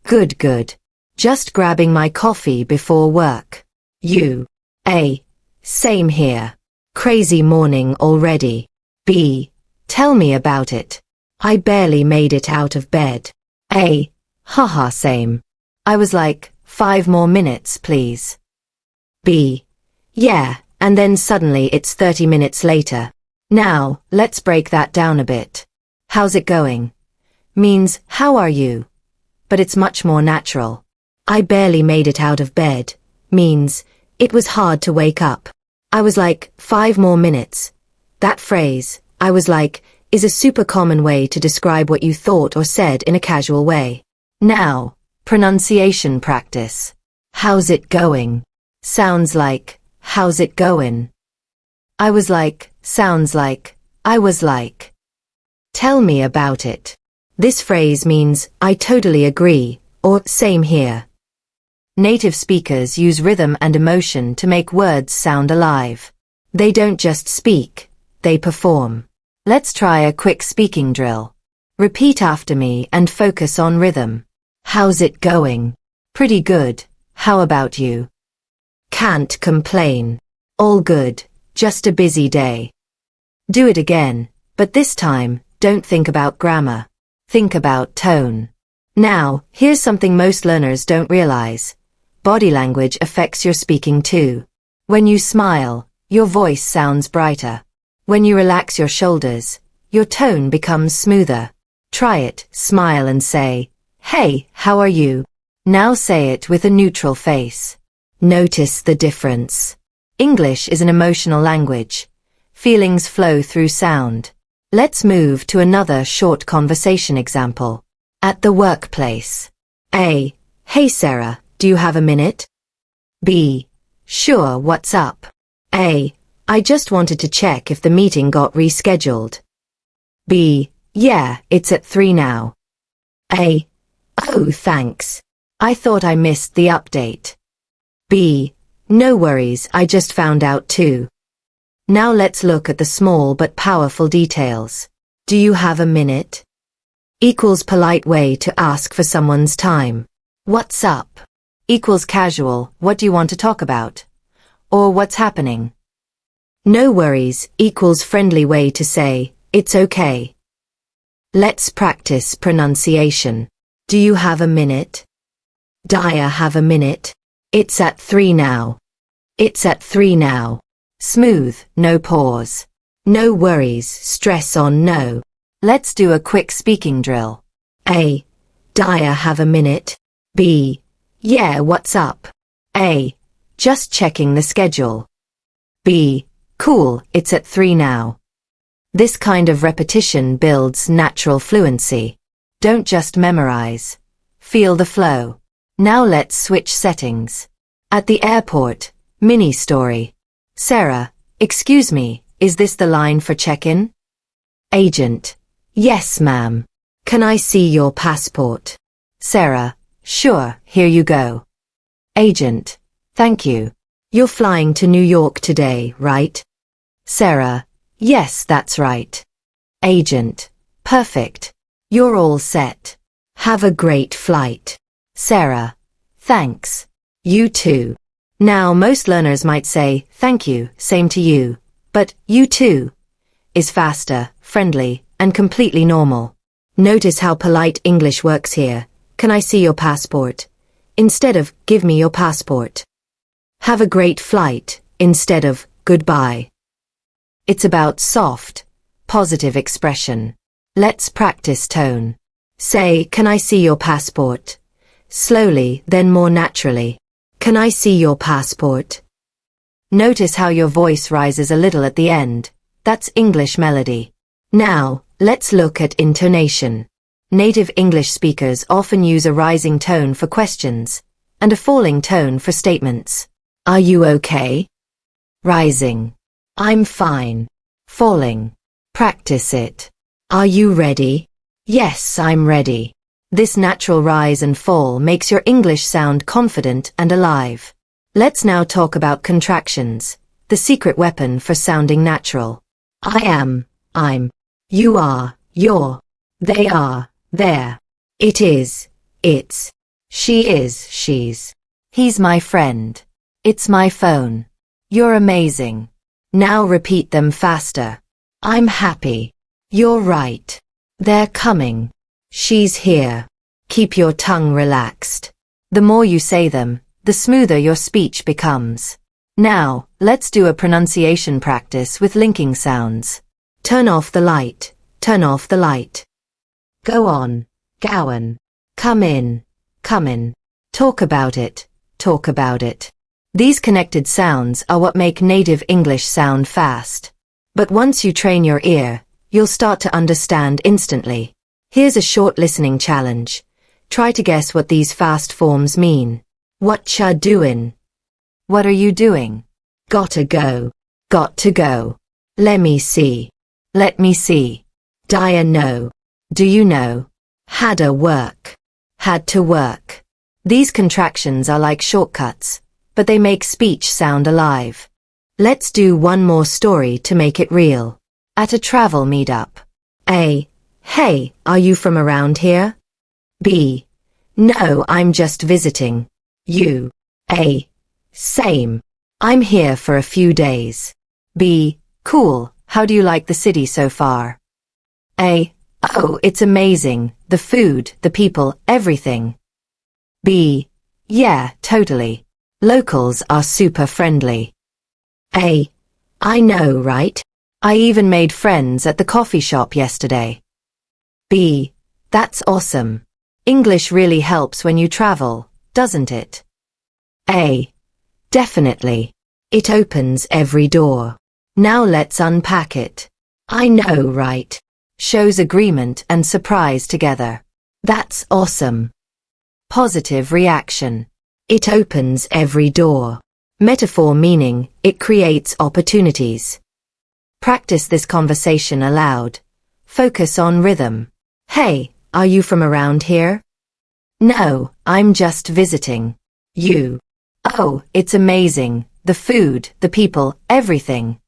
A: Good, good. Just grabbing my coffee before work. U. A. Same here. Crazy morning already. B. Tell me about it. I barely made it out of bed. A. Haha, same. I was like, 5 more minutes, please. B. Yeah, and then suddenly it's 30 minutes later. Now, let's break that down a bit. How's it going? Means, how are you? But it's much more natural. I barely made it out of bed means, it was hard to wake up. I was like, 5 more minutes. That phrase, I was like, is a super common way to describe what you thought or said in a casual way. Now, pronunciation practice. How's it going? Sounds like, how's it goin'? I was like, sounds like, I was like. Tell me about it. This phrase means, I totally agree, or same here. Native speakers use rhythm and emotion to make words sound alive. They don't just speak, they perform. Let's try a quick speaking drill. Repeat after me and focus on rhythm. How's it going? Pretty good. How about you? Can't complain. All good. Just a busy day. Do it again, but this time, don't think about grammar. Think about tone. Now, here's something most learners don't realize. Body language affects your speaking too. When you smile, your voice sounds brighter. When you relax your shoulders, your tone becomes smoother. Try it, smile and say, hey, how are you? Now say it with a neutral face. Notice the difference. English is an emotional language. Feelings flow through sound. Let's move to another short conversation example. At the workplace. A. Hey Sarah, do you have a minute? B. Sure, what's up? A. I just wanted to check if the meeting got rescheduled. B. Yeah, it's at 3 now. A. Oh, thanks. I thought I missed the update. B. No worries, I just found out too. Now let's look at the small but powerful details. Do you have a minute? Equals polite way to ask for someone's time. What's up? Equals casual, what do you want to talk about? Or what's happening? No worries equals friendly way to say, it's okay. Let's practice pronunciation. Do you have a minute? Do I have a minute? It's at 3 now. It's at 3 now. Smooth, no pause. No worries, stress on no. Let's do a quick speaking drill. A. Do I have a minute? B. Yeah, what's up? A. Just checking the schedule. B. Cool, it's at 3 now. This kind of repetition builds natural fluency. Don't just memorize. Feel the flow. Now let's switch settings. At the airport, mini story. Sarah, excuse me, is this the line for check-in? Agent, yes, ma'am. Can I see your passport? Sarah, sure, here you go. Agent, thank you. You're flying to New York today, right? Sarah, yes, that's right. Agent, perfect. You're all set. Have a great flight. Sarah, thanks. You too. Now most learners might say, thank you, same to you. But you too is faster, friendly, and completely normal. Notice how polite English works here. Can I see your passport? Instead of, give me your passport. Have a great flight, instead of, goodbye. It's about soft, positive expression. Let's practice tone. Say, can I see your passport? Slowly, then more naturally. Can I see your passport? Notice how your voice rises a little at the end. That's English melody. Now, let's look at intonation. Native English speakers often use a rising tone for questions and a falling tone for statements. Are you okay? Rising. I'm fine. Falling. Practice it. Are you ready? Yes, I'm ready. This natural rise and fall makes your English sound confident and alive. Let's now talk about contractions, the secret weapon for sounding natural. I am, I'm. You are, you're. They are, they're. It is, it's. She is, she's. He's my friend. It's my phone. You're amazing. Now repeat them faster. I'm happy. You're right. They're coming. She's here. Keep your tongue relaxed. The more you say them, the smoother your speech becomes. Now, let's do a pronunciation practice with linking sounds. Turn off the light. Turn off the light. Go on. Gowan. Come in. Come in. Talk about it. Talk about it. These connected sounds are what make native English sound fast. But once you train your ear, you'll start to understand instantly. Here's a short listening challenge. Try to guess what these fast forms mean. Whatcha doin'? What are you doing? Gotta go. Got to go. Lemme see. Let me see. Dia know. Do you know? Hadda work. Had to work. These contractions are like shortcuts, but they make speech sound alive. Let's do one more story to make it real. At a travel meetup. A. Hey, are you from around here? B. No, I'm just visiting. U. A. Same. I'm here for a few days. B. Cool, how do you like the city so far? A. Oh, it's amazing, the food, the people, everything. B. Yeah, totally. Locals are super friendly. A. I know, right? I even made friends at the coffee shop yesterday. B. That's awesome. English really helps when you travel, doesn't it? A. Definitely. It opens every door. Now let's unpack it. I know, right? Shows agreement and surprise together. That's awesome. Positive reaction. It opens every door. Metaphor meaning, it creates opportunities. Practice this conversation aloud. Focus on rhythm. Hey, are you from around here? No, I'm just visiting. You. Oh, it's amazing, the food, the people, everything.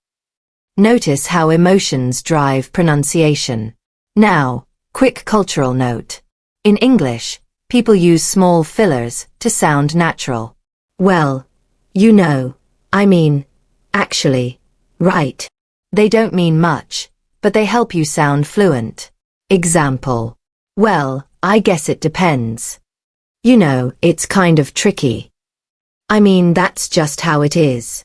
A: Notice how emotions drive pronunciation. Now, quick cultural note. In English, people use small fillers to sound natural. Well, you know, I mean, actually, right. They don't mean much, but they help you sound fluent. Example. Well, I guess it depends. You know, it's kind of tricky. I mean, that's just how it is.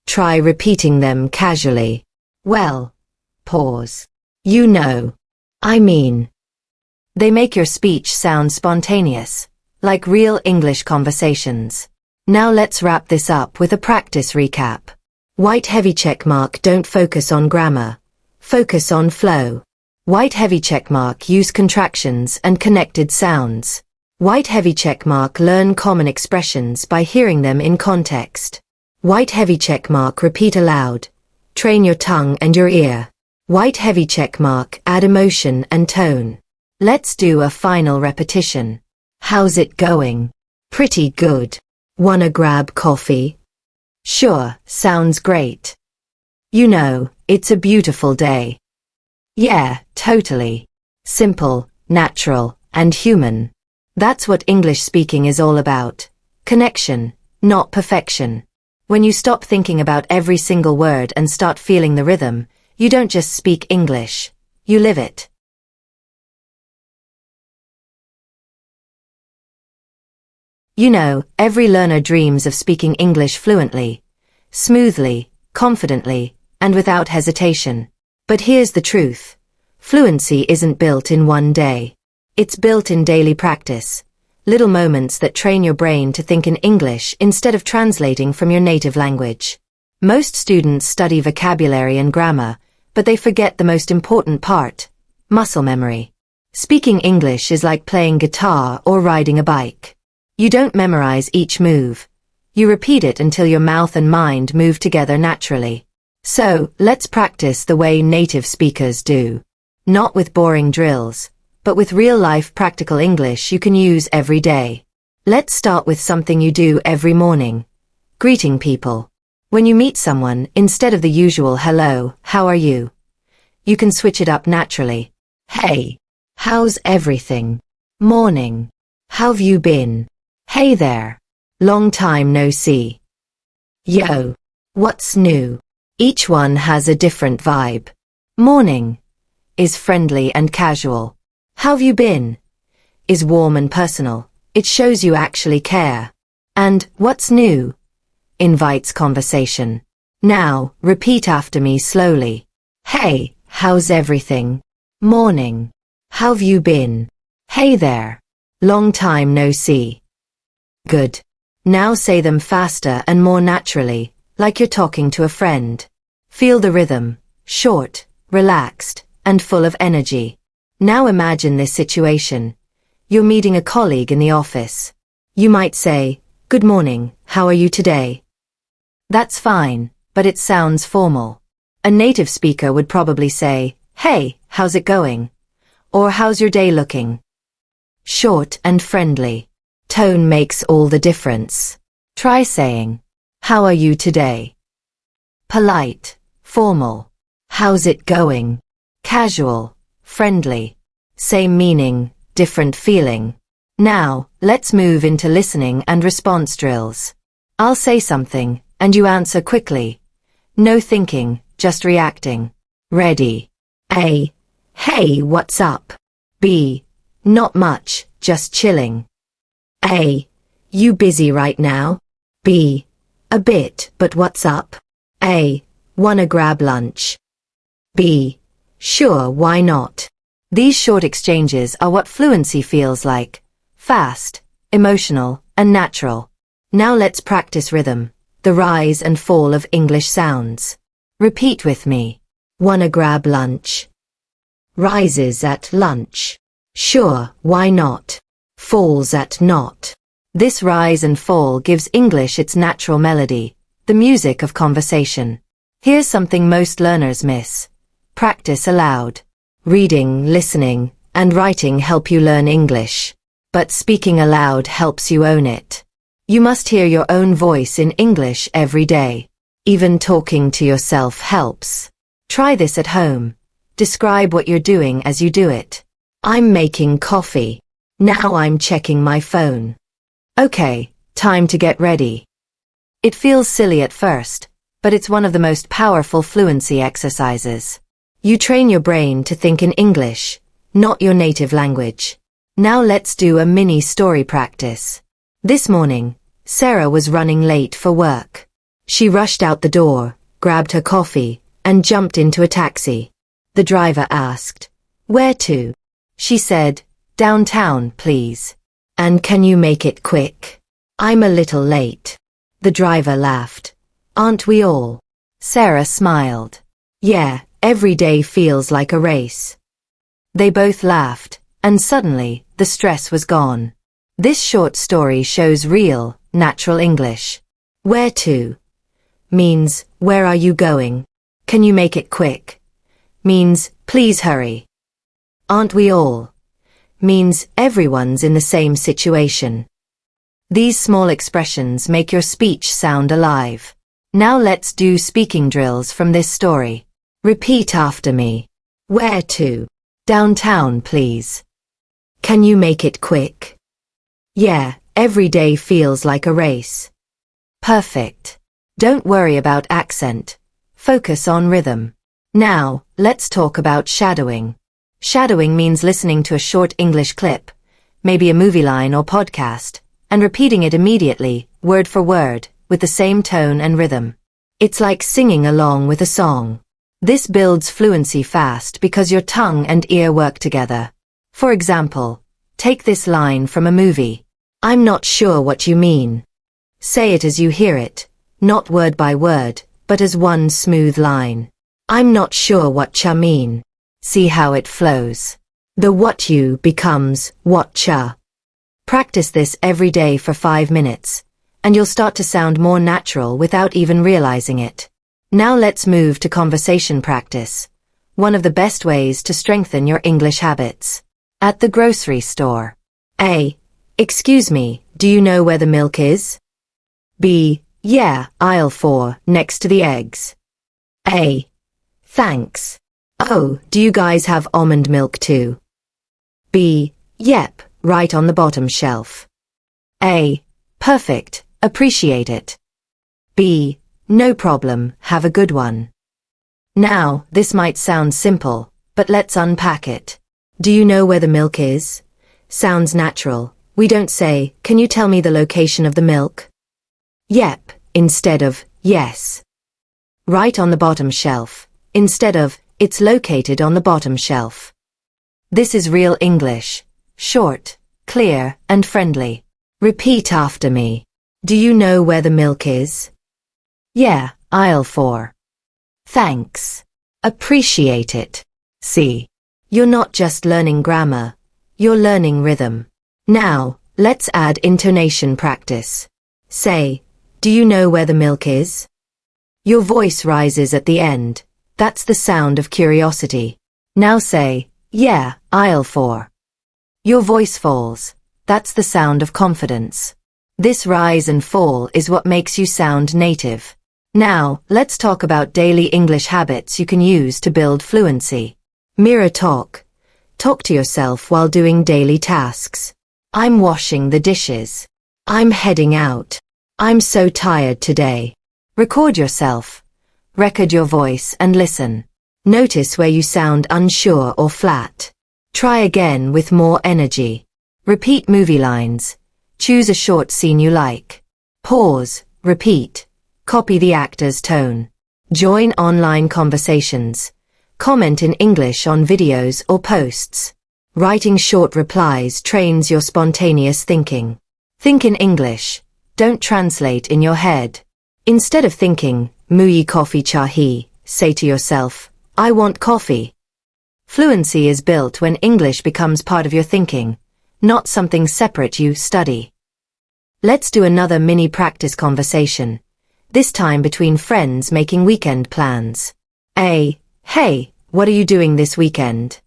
A: Try repeating them casually. Well, pause. You know. I mean. They make your speech sound spontaneous, like real English conversations. Now let's wrap this up with a practice recap. White heavy check mark, don't focus on grammar. Focus on flow. White heavy checkmark, use contractions and connected sounds. White heavy checkmark, learn common expressions by hearing them in context. White heavy checkmark, repeat aloud. Train your tongue and your ear. White heavy checkmark, add emotion and tone. Let's do a final repetition. How's it going? Pretty good. Wanna grab coffee? Sure, sounds great. You know, it's a beautiful day. Yeah, totally. Simple, natural, and human. That's what English speaking is all about. Connection, not perfection. When you stop thinking about every single word and start feeling the rhythm, you don't just speak English, you live it. You know, every learner dreams of speaking English fluently, smoothly, confidently, and without hesitation. But here's the truth. Fluency isn't built in one day. It's built in daily practice. Little moments that train your brain to think in English instead of translating from your native language. Most students study vocabulary and grammar, but they forget the most important part, muscle memory. Speaking English is like playing guitar or riding a bike. You don't memorize each move. You repeat it until your mouth and mind move together naturally. So, let's practice the way native speakers do. Not with boring drills, but with real-life practical English you can use every day. Let's start with something you do every morning. Greeting people. When you meet someone, instead of the usual hello, how are you? You can switch it up naturally. Hey, how's everything? Morning. How've you been? Hey there. Long time no see. Yo. What's new? Each one has a different vibe. Morning is friendly and casual. How've you been? Is warm and personal. It shows you actually care. And what's new? Invites conversation. Now, repeat after me slowly. Hey, how's everything? Morning. How've you been? Hey there. Long time no see. Good. Now say them faster and more naturally, like you're talking to a friend. Feel the rhythm, short, relaxed, and full of energy. Now imagine this situation. You're meeting a colleague in the office. You might say, "Good morning, how are you today?" That's fine, but it sounds formal. A native speaker would probably say, "Hey, how's it going?" Or "How's your day looking?" Short and friendly. Tone makes all the difference. Try saying, "How are you today?" Polite, formal. "How's it going?" Casual, friendly. Same meaning, different feeling. Now, let's move into listening and response drills. I'll say something, and you answer quickly. No thinking, just reacting. Ready? A. Hey, what's up? B. Not much, just chilling. A. You busy right now? B. A bit, but what's up? A. Wanna grab lunch? B. Sure, why not? These short exchanges are what fluency feels like. Fast, emotional, and natural. Now let's practice rhythm, the rise and fall of English sounds. Repeat with me. Wanna grab lunch? Rises at lunch. Sure, why not? Falls at not. This rise and fall gives English its natural melody, the music of conversation. Here's something most learners miss. Practice aloud. Reading, listening, and writing help you learn English. But speaking aloud helps you own it. You must hear your own voice in English every day. Even talking to yourself helps. Try this at home. Describe what you're doing as you do it. I'm making coffee. Now I'm checking my phone. Okay, time to get ready. It feels silly at first, but it's one of the most powerful fluency exercises. You train your brain to think in English, not your native language. Now let's do a mini story practice. This morning, Sarah was running late for work. She rushed out the door, grabbed her coffee, and jumped into a taxi. The driver asked, "Where to?" She said, "Downtown, please. And can you make it quick? I'm a little late." The driver laughed. "Aren't we all?" Sarah smiled. "Yeah, every day feels like a race. They both laughed, and suddenly, the stress was gone. This short story shows real, natural English. Where to means, where are you going? Can you make it quick? Means, please hurry. Aren't we all? Means, everyone's in the same situation. These small expressions make your speech sound alive. Now let's do speaking drills from this story. Repeat after me. Where to? Downtown, please. Can you make it quick? Yeah, every day feels like a race. Perfect. Don't worry about accent. Focus on rhythm. Now, let's talk about shadowing. Shadowing means listening to a short English clip, maybe a movie line or podcast, and repeating it immediately, word for word, with the same tone and rhythm. It's like singing along with a song. This builds fluency fast because your tongue and ear work together. For example, take this line from a movie. I'm not sure what you mean. Say it as you hear it, not word by word, but as one smooth line. I'm not sure what you mean. See how it flows. The what you becomes what ya. Practice this every day for 5 minutes, and you'll start to sound more natural without even realizing it. Now let's move to conversation practice, one of the best ways to strengthen your English habits. At the grocery store. A. Excuse me, do you know where the milk is? B. Yeah, aisle 4, next to the eggs. A. Thanks. Oh, do you guys have almond milk too? B. Yep, right on the bottom shelf. A. Perfect, appreciate it. B. No problem, have a good one. Now, this might sound simple, but let's unpack it. Do you know where the milk is? Sounds natural. We don't say, can you tell me the location of the milk? Yep, instead of, yes. Right on the bottom shelf, instead of, it's located on the bottom shelf. This is real English. Short, clear, and friendly. Repeat after me. Do you know where the milk is? Yeah, aisle 4. Thanks. Appreciate it. See. You're not just learning grammar. You're learning rhythm. Now, let's add intonation practice. Say, do you know where the milk is? Your voice rises at the end. That's the sound of curiosity. Now say, yeah, aisle 4. Your voice falls. That's the sound of confidence. This rise and fall is what makes you sound native. Now, let's talk about daily English habits you can use to build fluency. Mirror talk. Talk to yourself while doing daily tasks. I'm washing the dishes. I'm heading out. I'm so tired today. Record yourself. Record your voice and listen. Notice where you sound unsure or flat. Try again with more energy. Repeat movie lines. Choose a short scene you like. Pause, repeat. Copy the actor's tone. Join online conversations. Comment in English on videos or posts. Writing short replies trains your spontaneous thinking. Think in English. Don't translate in your head. Instead of thinking, "Mui coffee chahi," say to yourself, "I want coffee." Fluency is built when English becomes part of your thinking, not something separate you study. Let's do another mini practice conversation, this time between friends making weekend plans. A. Hey, what are you doing this weekend?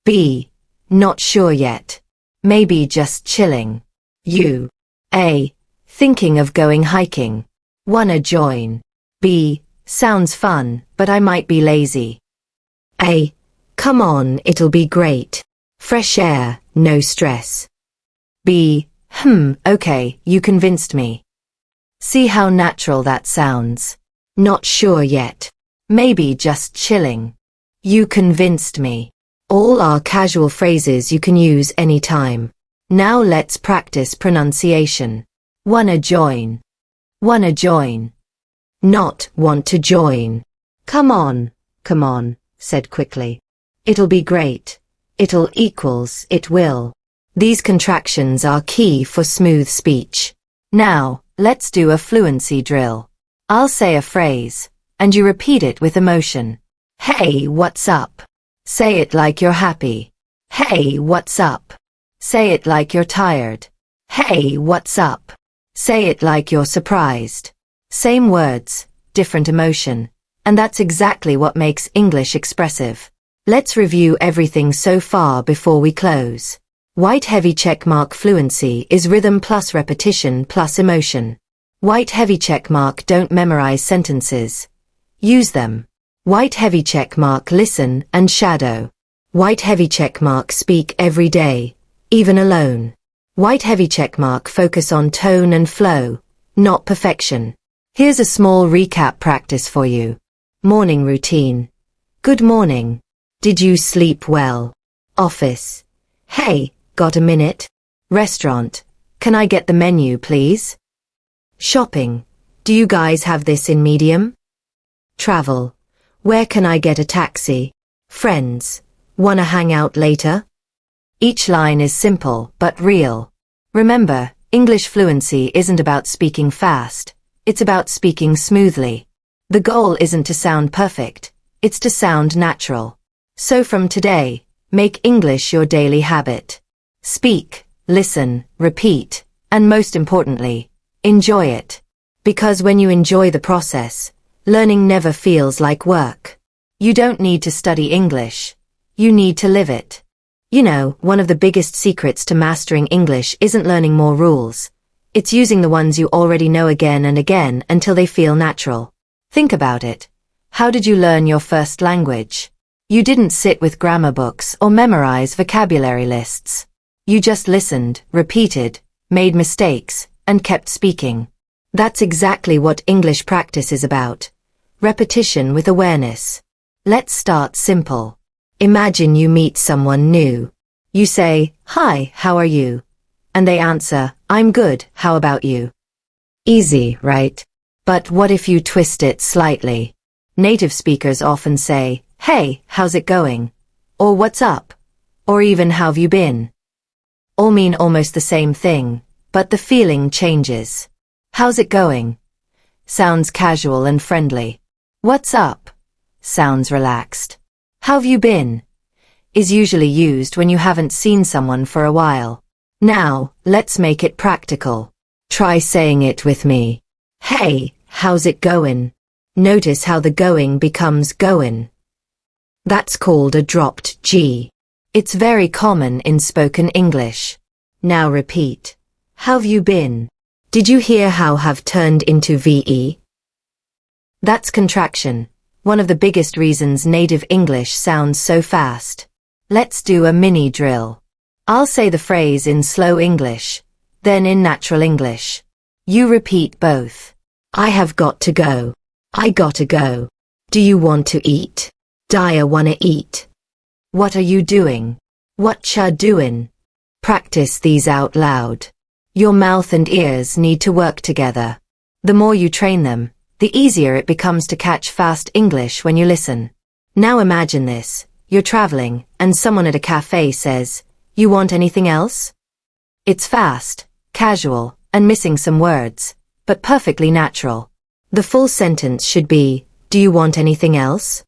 A: B. Not sure yet. Maybe just chilling. You. A. Thinking of going hiking. Wanna join? B. Sounds fun, but I might be lazy. A. Come on, it'll be great. Fresh air, no stress. B. Okay, you convinced me. See how natural that sounds. Not sure yet. Maybe just chilling. You convinced me. All are casual phrases you can use anytime. Now let's practice pronunciation. Wanna join. Wanna join. Not want to join. Come on, said quickly. It'll be great. It'll equals it will. These contractions are key for smooth speech. Now, let's do a fluency drill. I'll say a phrase, and you repeat it with emotion. Hey, what's up? Say it like you're happy. Hey, what's up? Say it like you're tired. Hey, what's up? Say it like you're surprised. Same words, different emotion. And that's exactly what makes English expressive. Let's review everything so far before we close. White heavy checkmark fluency is rhythm plus repetition plus emotion. White heavy checkmark don't memorize sentences. Use them. White heavy checkmark listen and shadow. White heavy checkmark speak every day, even alone. White heavy checkmark focus on tone and flow, not perfection. Here's a small recap practice for you. Morning routine. Good morning. Did you sleep well? Office. Hey, got a minute? Restaurant. Can I get the menu, please? Shopping. Do you guys have this in medium? Travel. Where can I get a taxi? Friends. Wanna hang out later? Each line is simple but real. Remember, English fluency isn't about speaking fast. It's about speaking smoothly. The goal isn't to sound perfect. It's to sound natural. So from today, make English your daily habit. Speak, listen, repeat, and most importantly, enjoy it. Because when you enjoy the process, learning never feels like work. You don't need to study English. You need to live it. You know, one of the biggest secrets to mastering English isn't learning more rules. It's using the ones you already know again and again until they feel natural. Think about it. How did you learn your first language? You didn't sit with grammar books or memorize vocabulary lists. You just listened, repeated, made mistakes, and kept speaking. That's exactly what English practice is about. Repetition with awareness. Let's start simple. Imagine you meet someone new. You say, "Hi, how are you?" And they answer, "I'm good, how about you?" Easy, right? But what if you twist it slightly? Native speakers often say, "Hey, how's it going?" Or "What's up?" Or even "How've you been?" All mean almost the same thing, but the feeling changes. How's it going? Sounds casual and friendly. What's up? Sounds relaxed. How've you been? Is usually used when you haven't seen someone for a while. Now, let's make it practical. Try saying it with me. Hey, how's it going? Notice how the going becomes goin'. That's called a dropped G. It's very common in spoken English. Now repeat. How've you been? Did you hear how have turned into VE? That's contraction. One of the biggest reasons native English sounds so fast. Let's do a mini drill. I'll say the phrase in slow English, then in natural English. You repeat both. I have got to go. I gotta go. Do you want to eat? I wanna eat. What are you doing? What ya doin'? Practice these out loud. Your mouth and ears need to work together. The more you train them, the easier it becomes to catch fast English when you listen. Now imagine this. You're traveling, and someone at a cafe says, "You want anything else?" It's fast, casual, and missing some words, but perfectly natural. The full sentence should be, "Do you want anything else?"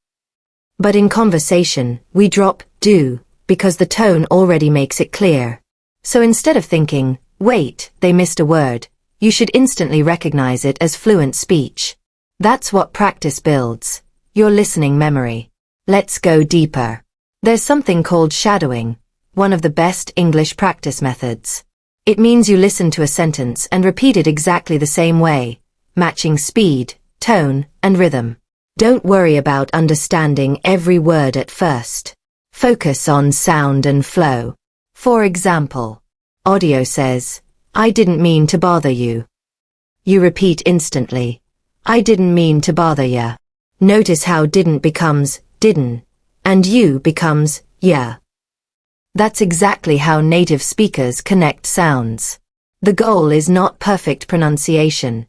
A: But in conversation, we drop do, because the tone already makes it clear. So instead of thinking, "Wait, they missed a word," you should instantly recognize it as fluent speech. That's what practice builds, your listening memory. Let's go deeper. There's something called shadowing, one of the best English practice methods. It means you listen to a sentence and repeat it exactly the same way, matching speed, tone, and rhythm. Don't worry about understanding every word at first. Focus on sound and flow. For example, audio says, "I didn't mean to bother you." You repeat instantly, "I didn't mean to bother ya." Notice how didn't becomes didn't, and you becomes yeah. That's exactly how native speakers connect sounds. The goal is not perfect pronunciation.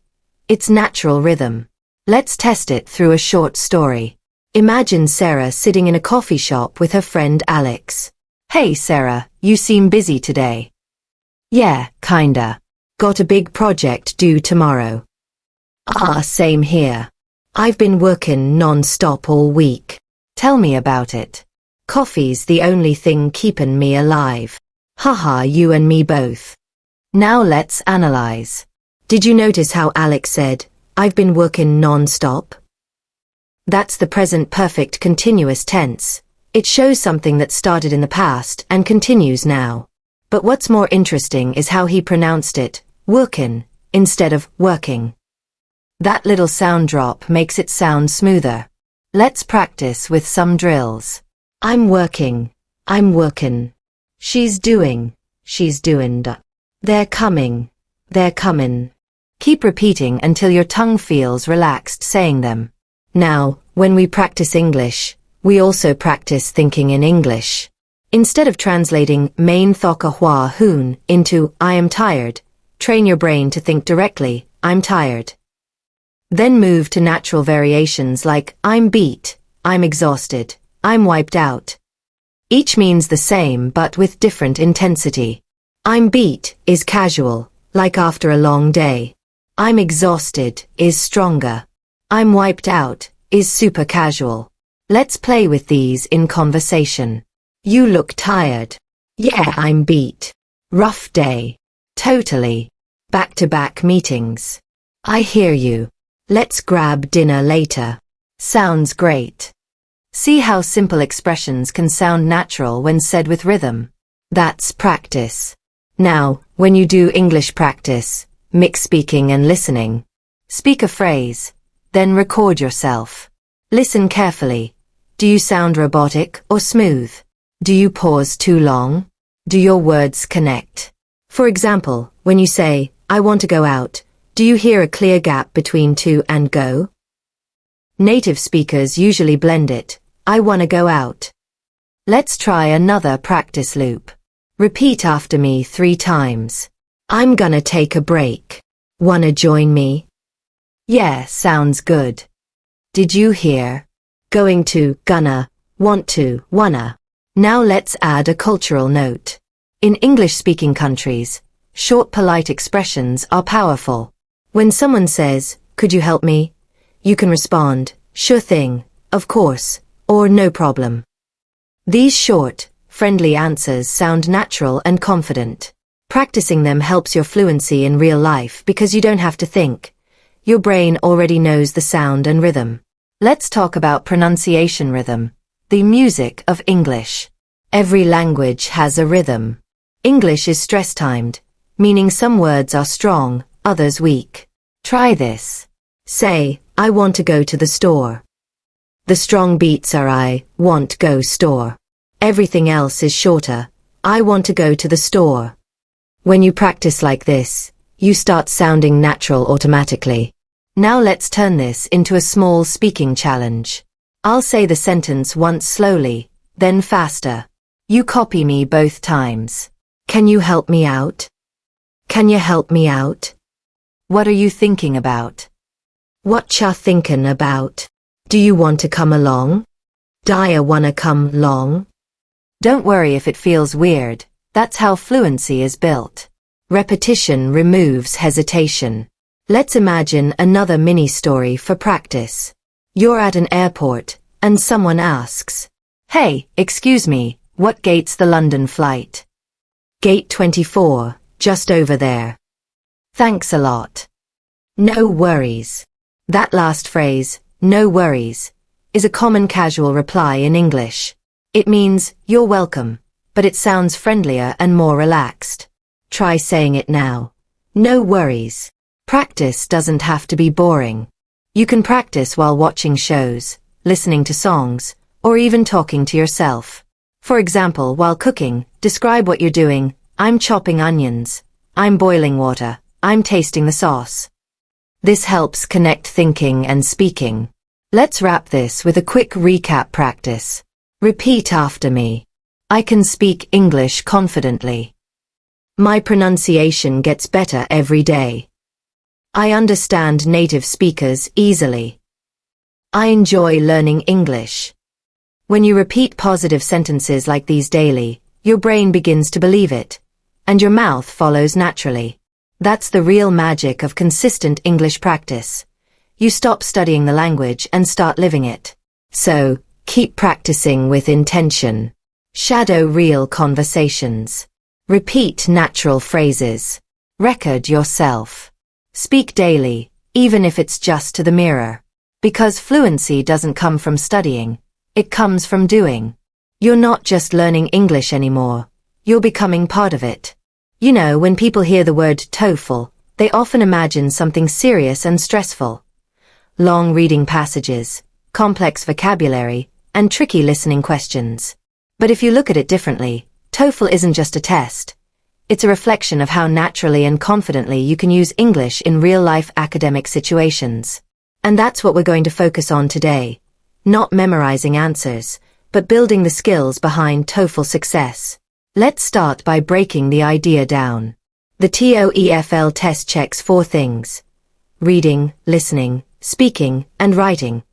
A: It's natural rhythm. Let's test it through a short story. Imagine Sarah sitting in a coffee shop with her friend Alex. "Hey Sarah, you seem busy today." "Yeah, kinda. Got a big project due tomorrow." "Ah, same here. I've been working non-stop all week." Tell me about it. Coffee's the only thing keepin' me alive. Haha, you and me both. Now let's analyze. Did you notice how Alex said, I've been working non-stop? That's the present perfect continuous tense. It shows something that started in the past and continues now. But what's more interesting is how he pronounced it, workin', instead of working. That little sound drop makes it sound smoother. Let's practice with some drills. I'm working. I'm workin'. She's doing. She's doin'. They're coming. They're comin'. Keep repeating until your tongue feels relaxed saying them. Now, when we practice English, we also practice thinking in English. Instead of translating main thoka hua hoon into I am tired, train your brain to think directly, I'm tired. Then move to natural variations like I'm beat, I'm exhausted, I'm wiped out. Each means the same but with different intensity. I'm beat is casual, like after a long day. I'm exhausted is stronger. I'm wiped out is super casual. Let's play with these in conversation. You look tired. Yeah, I'm beat. Rough day. Totally. Back-to-back meetings. I hear you. Let's grab dinner later. Sounds great. See how simple expressions can sound natural when said with rhythm. That's practice. Now, when you do English practice, mix speaking and listening. Speak a phrase, then record yourself. Listen carefully. Do you sound robotic or smooth? Do you pause too long? Do your words connect? For example, when you say, I want to go out, do you hear a clear gap between to and go? Native speakers usually blend it. I want to go out. Let's try another practice loop. Repeat after me 3 times. I'm gonna take a break. Wanna join me? Yeah, sounds good. Did you hear? Going to, gonna, want to, wanna. Now let's add a cultural note. In English-speaking countries, short polite expressions are powerful. When someone says, could you help me? You can respond, sure thing, of course, or no problem. These short, friendly answers sound natural and confident. Practicing them helps your fluency in real life because you don't have to think. Your brain already knows the sound and rhythm. Let's talk about pronunciation rhythm, the music of English. Every language has a rhythm. English is stress-timed, meaning some words are strong, others weak. Try this. Say, I want to go to the store. The strong beats are I want go store. Everything else is shorter. I want to go to the store. When you practice like this, you start sounding natural automatically. Now let's turn this into a small speaking challenge. I'll say the sentence once slowly, then faster. You copy me both times. Can you help me out? Can you help me out? What are you thinking about? What ya thinkin' about? Do you want to come along? D'ya wanna come long? Don't worry if it feels weird. That's how fluency is built. Repetition removes hesitation. Let's imagine another mini story for practice. You're at an airport, and someone asks, hey, excuse me, what gate's the London flight? Gate 24, just over there. Thanks a lot. No worries. That last phrase, no worries, is a common casual reply in English. It means, you're welcome, but it sounds friendlier and more relaxed. Try saying it now. No worries. Practice doesn't have to be boring. You can practice while watching shows, listening to songs, or even talking to yourself. For example, while cooking, describe what you're doing. I'm chopping onions. I'm boiling water. I'm tasting the sauce. This helps connect thinking and speaking. Let's wrap this with a quick recap practice. Repeat after me. I can speak English confidently. My pronunciation gets better every day. I understand native speakers easily. I enjoy learning English. When you repeat positive sentences like these daily, your brain begins to believe it, and your mouth follows naturally. That's the real magic of consistent English practice. You stop studying the language and start living it. So, Keep practicing with intention. Shadow real conversations. Repeat natural phrases. Record yourself. Speak daily, even if it's just to the mirror. Because fluency doesn't come from studying, it comes from doing. You're not just learning English anymore, you're becoming part of it. You know, when people hear the word TOEFL, they often imagine something serious and stressful. Long reading passages, complex vocabulary, and tricky listening questions. But if you look at it differently, TOEFL isn't just a test. It's a reflection of how naturally and confidently you can use English in real-life academic situations. And that's what we're going to focus on today. Not memorizing answers, but building the skills behind TOEFL success. Let's start by breaking the idea down. The TOEFL test checks 4 things: reading, listening, speaking, and writing.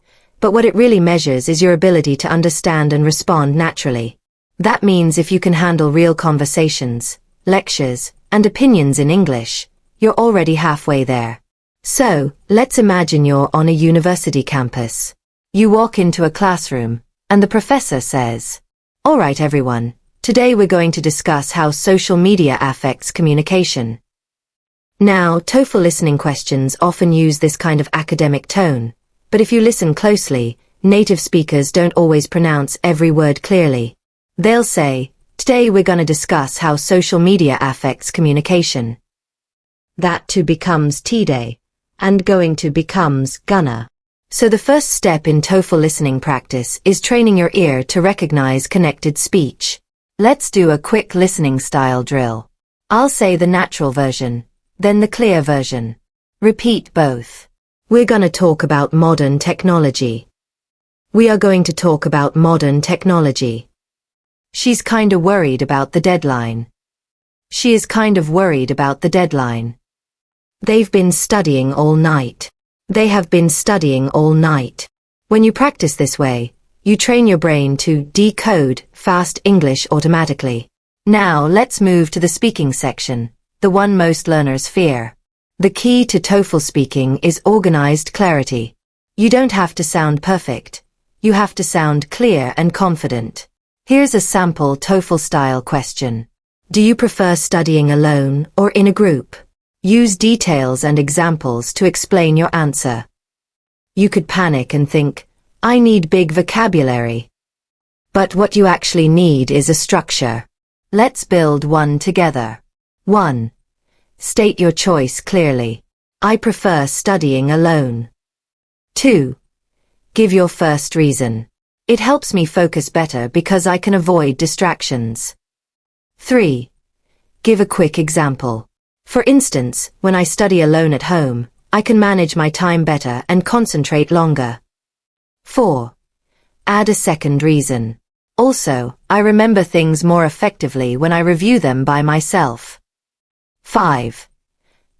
A: But what it really measures is your ability to understand and respond naturally. That means if you can handle real conversations, lectures, and opinions in English, you're already halfway there. So, let's imagine you're on a university campus. You walk into a classroom, and the professor says, "All right, everyone, today we're going to discuss how social media affects communication." Now, TOEFL listening questions often use this kind of academic tone, but if you listen closely, native speakers don't always pronounce every word clearly. They'll say, "Today we're going to discuss how social media affects communication." That to becomes today, and going to becomes gonna. So the first step in TOEFL listening practice is training your ear to recognize connected speech. Let's do a quick listening style drill. I'll say the natural version, then the clear version. Repeat both. We're gonna talk about modern technology. We are going to talk about modern technology. She's kinda worried about the deadline. She is kind of worried about the deadline. They've been studying all night. They have been studying all night. When you practice this way, you train your brain to decode fast English automatically. Now let's move to the speaking section, the one most learners fear. The key to TOEFL speaking is organized clarity. You don't have to sound perfect. You have to sound clear and confident. Here's a sample TOEFL-style question. Do you prefer studying alone or in a group? Use details and examples to explain your answer. You could panic and think, I need big vocabulary. But what you actually need is a structure. Let's build one together. 1. State your choice clearly. I prefer studying alone. 2. Give your first reason. It helps me focus better because I can avoid distractions. 3. Give a quick example. For instance, when I study alone at home, I can manage my time better and concentrate longer. 4. Add a second reason. Also, I remember things more effectively when I review them by myself. 5.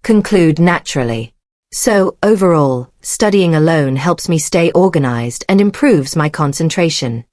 A: Conclude naturally. So, overall, studying alone helps me stay organized and improves my concentration.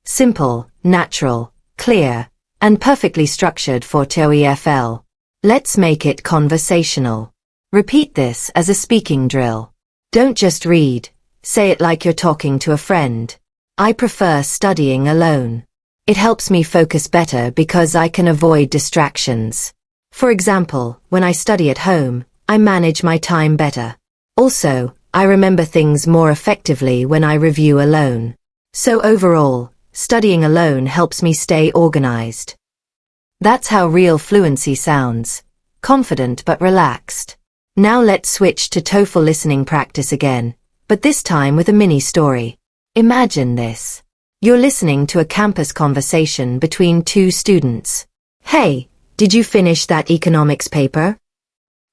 A: Simple, natural, clear, and perfectly structured for TOEFL. Let's make it conversational. Repeat this as a speaking drill. Don't just read, say it like you're talking to a friend. I prefer studying alone. It helps me focus better because I can avoid distractions. For example, when I study at home, I manage my time better. Also, I remember things more effectively when I review alone. So overall, studying alone helps me stay organized. That's how real fluency sounds. Confident but relaxed. Now let's switch to TOEFL listening practice again, but this time with a mini story. Imagine this. You're listening to a campus conversation between 2 students. Hey, did you finish that economics paper?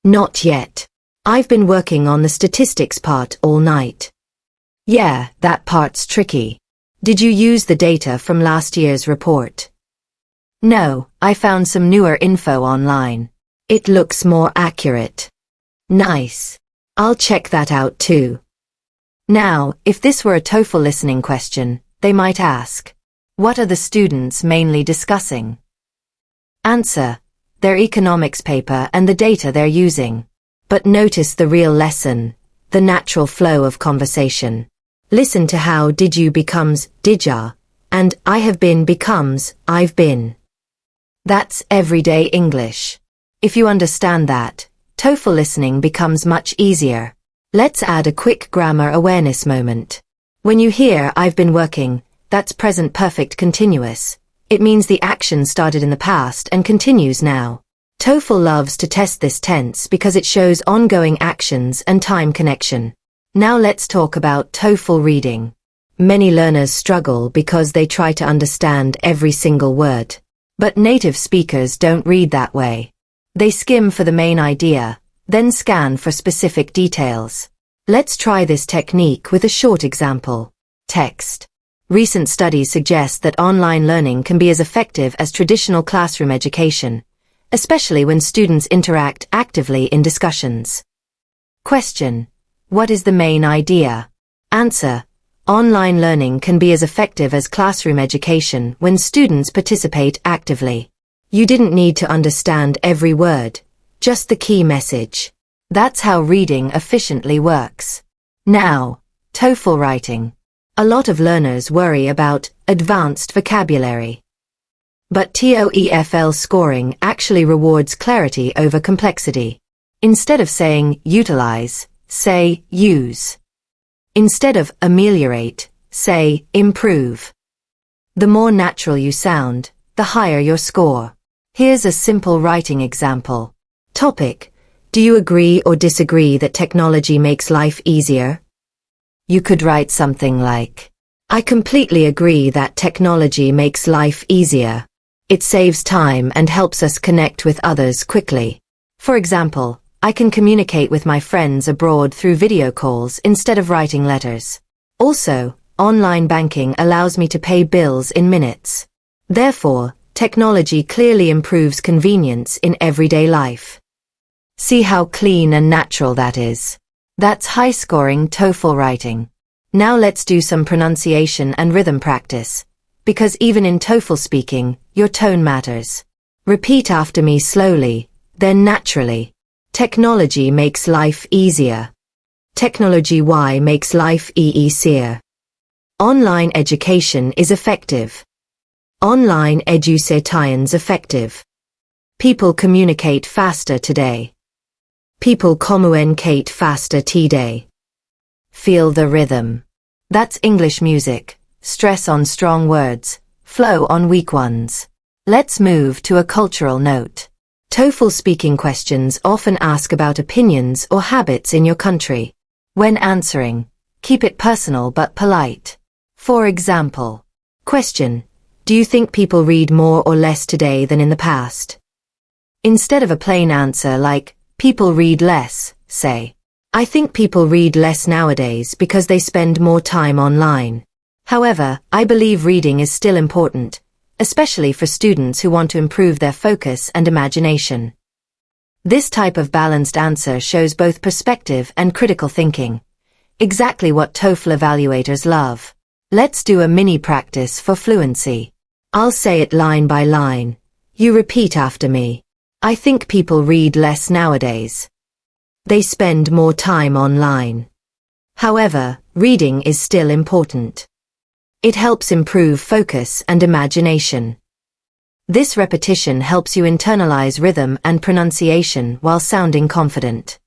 A: Not yet. I've been working on the statistics part all night. Yeah, that part's tricky. Did you use the data from last year's report? No, I found some newer info online. It looks more accurate. Nice. I'll check that out too. Now, if this were a TOEFL listening question, they might ask, what are the students mainly discussing? Answer, their economics paper and the data they're using. But notice the real lesson, the natural flow of conversation. Listen to how did you becomes didja, and I have been becomes I've been. That's everyday English. If you understand that, TOEFL listening becomes much easier. Let's add a quick grammar awareness moment. When you hear I've been working, that's present perfect continuous. It means the action started in the past and continues now. TOEFL loves to test this tense because it shows ongoing actions and time connection. Now let's talk about TOEFL reading. Many learners struggle because they try to understand every single word. But native speakers don't read that way. They skim for the main idea, then scan for specific details. Let's try this technique with a short example. Text. Recent studies suggest that online learning can be as effective as traditional classroom education, especially when students interact actively in discussions. Question. What is the main idea? Answer. Online learning can be as effective as classroom education when students participate actively. You didn't need to understand every word, just the key message. That's how reading efficiently works. Now, TOEFL writing. A lot of learners worry about advanced vocabulary. But TOEFL scoring actually rewards clarity over complexity. Instead of saying utilize, say use. Instead of ameliorate, say improve. The more natural you sound, the higher your score. Here's a simple writing example. Topic. Do you agree or disagree that technology makes life easier? You could write something like, I completely agree that technology makes life easier. It saves time and helps us connect with others quickly. For example, I can communicate with my friends abroad through video calls instead of writing letters. Also, online banking allows me to pay bills in minutes. Therefore, technology clearly improves convenience in everyday life. See how clean and natural that is. That's high-scoring TOEFL writing. Now let's do some pronunciation and rhythm practice, because even in TOEFL speaking, your tone matters. Repeat after me slowly, then naturally. Technology makes life easier. Technology Y makes life easier. Online education is effective. Online education's effective. People communicate faster today. People communicate faster today. Feel the rhythm. That's English music. Stress on strong words, flow on weak ones. Let's move to a cultural note. TOEFL speaking questions often ask about opinions or habits in your country. When answering, keep it personal but polite. For example, question, do you think people read more or less today than in the past? Instead of a plain answer like, people read less, say, I think people read less nowadays because they spend more time online. However, I believe reading is still important, especially for students who want to improve their focus and imagination. This type of balanced answer shows both perspective and critical thinking. Exactly what TOEFL evaluators love. Let's do a mini practice for fluency. I'll say it line by line. You repeat after me. I think people read less nowadays. They spend more time online. However, reading is still important. It helps improve focus and imagination. This repetition helps you internalize rhythm and pronunciation while sounding confident.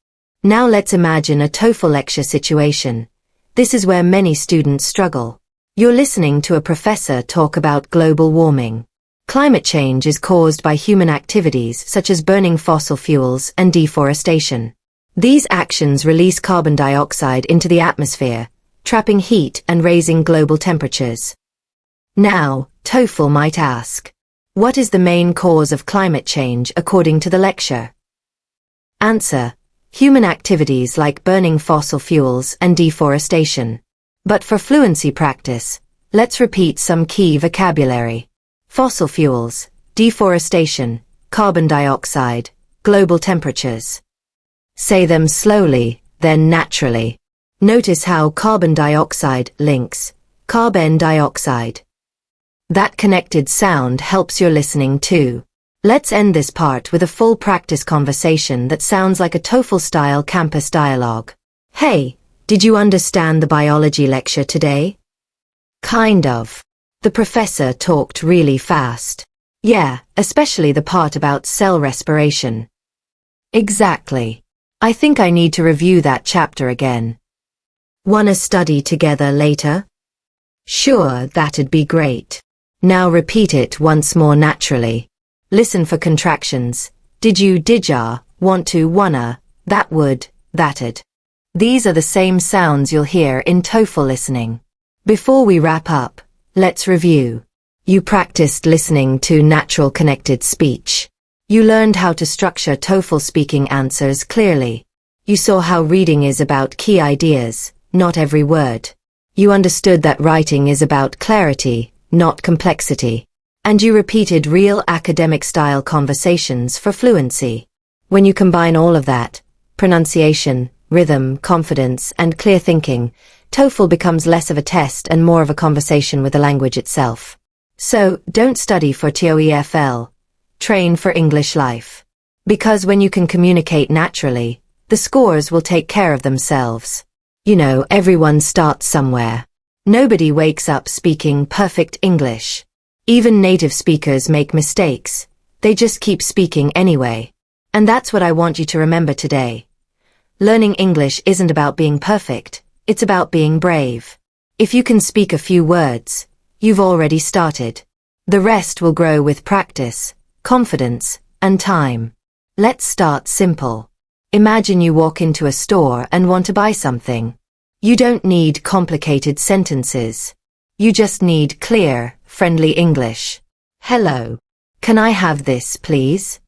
A: Now let's imagine a TOEFL lecture situation. This is where many students struggle. You're listening to a professor talk about global warming. Climate change is caused by human activities such as burning fossil fuels and deforestation. These actions release carbon dioxide into the atmosphere, trapping heat and raising global temperatures. Now, TOEFL might ask, what is the main cause of climate change according to the lecture? Answer, human activities like burning fossil fuels and deforestation. But for fluency practice, let's repeat some key vocabulary. Fossil fuels, deforestation, carbon dioxide, global temperatures. Say them slowly, then naturally. Notice how carbon dioxide links, carbon dioxide. That connected sound helps your listening too. Let's end this part with a full practice conversation that sounds like a TOEFL-style campus dialogue. Hey, Did you understand the biology lecture today? Kind of. The professor talked really fast. Yeah, especially the part about cell respiration. Exactly. I think I need to review that chapter again. Wanna study together later? Sure, that'd be great. Now repeat it once more naturally. Listen for contractions. Did you, didya, want to, wanna, that would, that'd. These are the same sounds you'll hear in TOEFL listening. Before we wrap up, let's review. You practiced listening to natural connected speech. You learned how to structure TOEFL speaking answers clearly. You saw how reading is about key ideas, not every word. You understood that writing is about clarity, not complexity. And you repeated real academic-style conversations for fluency. When you combine all of that, pronunciation, rhythm, confidence, and clear thinking, TOEFL becomes less of a test and more of a conversation with the language itself. So, don't study for TOEFL. Train for English life. Because when you can communicate naturally, the scores will take care of themselves. You know, everyone starts somewhere. Nobody wakes up speaking perfect English. Even native speakers make mistakes. They just keep speaking anyway. And that's what I want you to remember today. Learning English isn't about being perfect, it's about being brave. If you can speak a few words, you've already started. The rest will grow with practice, confidence, and time. Let's start simple. Imagine you walk into a store and want to buy something. You don't need complicated sentences. You just need clear, friendly English. Hello. Can I have this, please?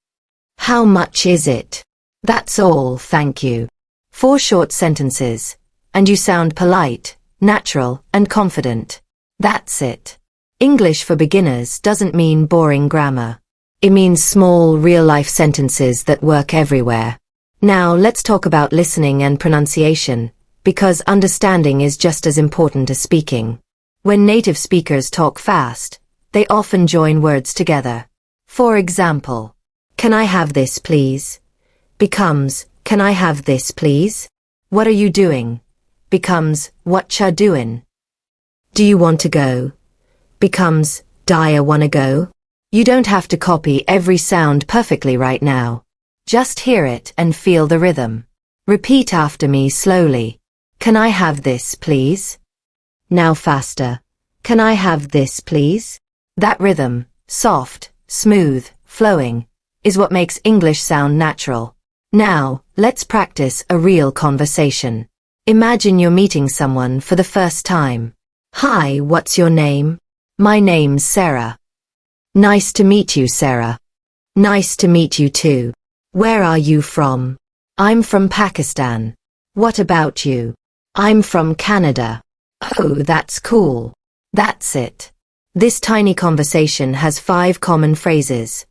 A: How much is it? That's all, thank you. 4 short sentences, and you sound polite, natural, and confident. That's it. English for beginners doesn't mean boring grammar. It means small, real-life sentences that work everywhere. Now let's talk about listening and pronunciation, because understanding is just as important as speaking. When native speakers talk fast, they often join words together. For example, can I have this please? Becomes, can I have this please? What are you doing? Becomes, what ya doin'? Do you want to go? Becomes, d'ya wanna go? You don't have to copy every sound perfectly right now. Just hear it and feel the rhythm. Repeat after me slowly. Can I have this, please? Now faster. Can I have this, please? That rhythm, soft, smooth, flowing, is what makes English sound natural. Now, let's practice a real conversation. Imagine you're meeting someone for the first time. Hi, what's your name? My name's Sarah. Nice to meet you, Sarah. Nice to meet you too. Where are you from? I'm from Pakistan. What about you? I'm from Canada. Oh, that's cool. That's it. This tiny conversation has 5 common phrases.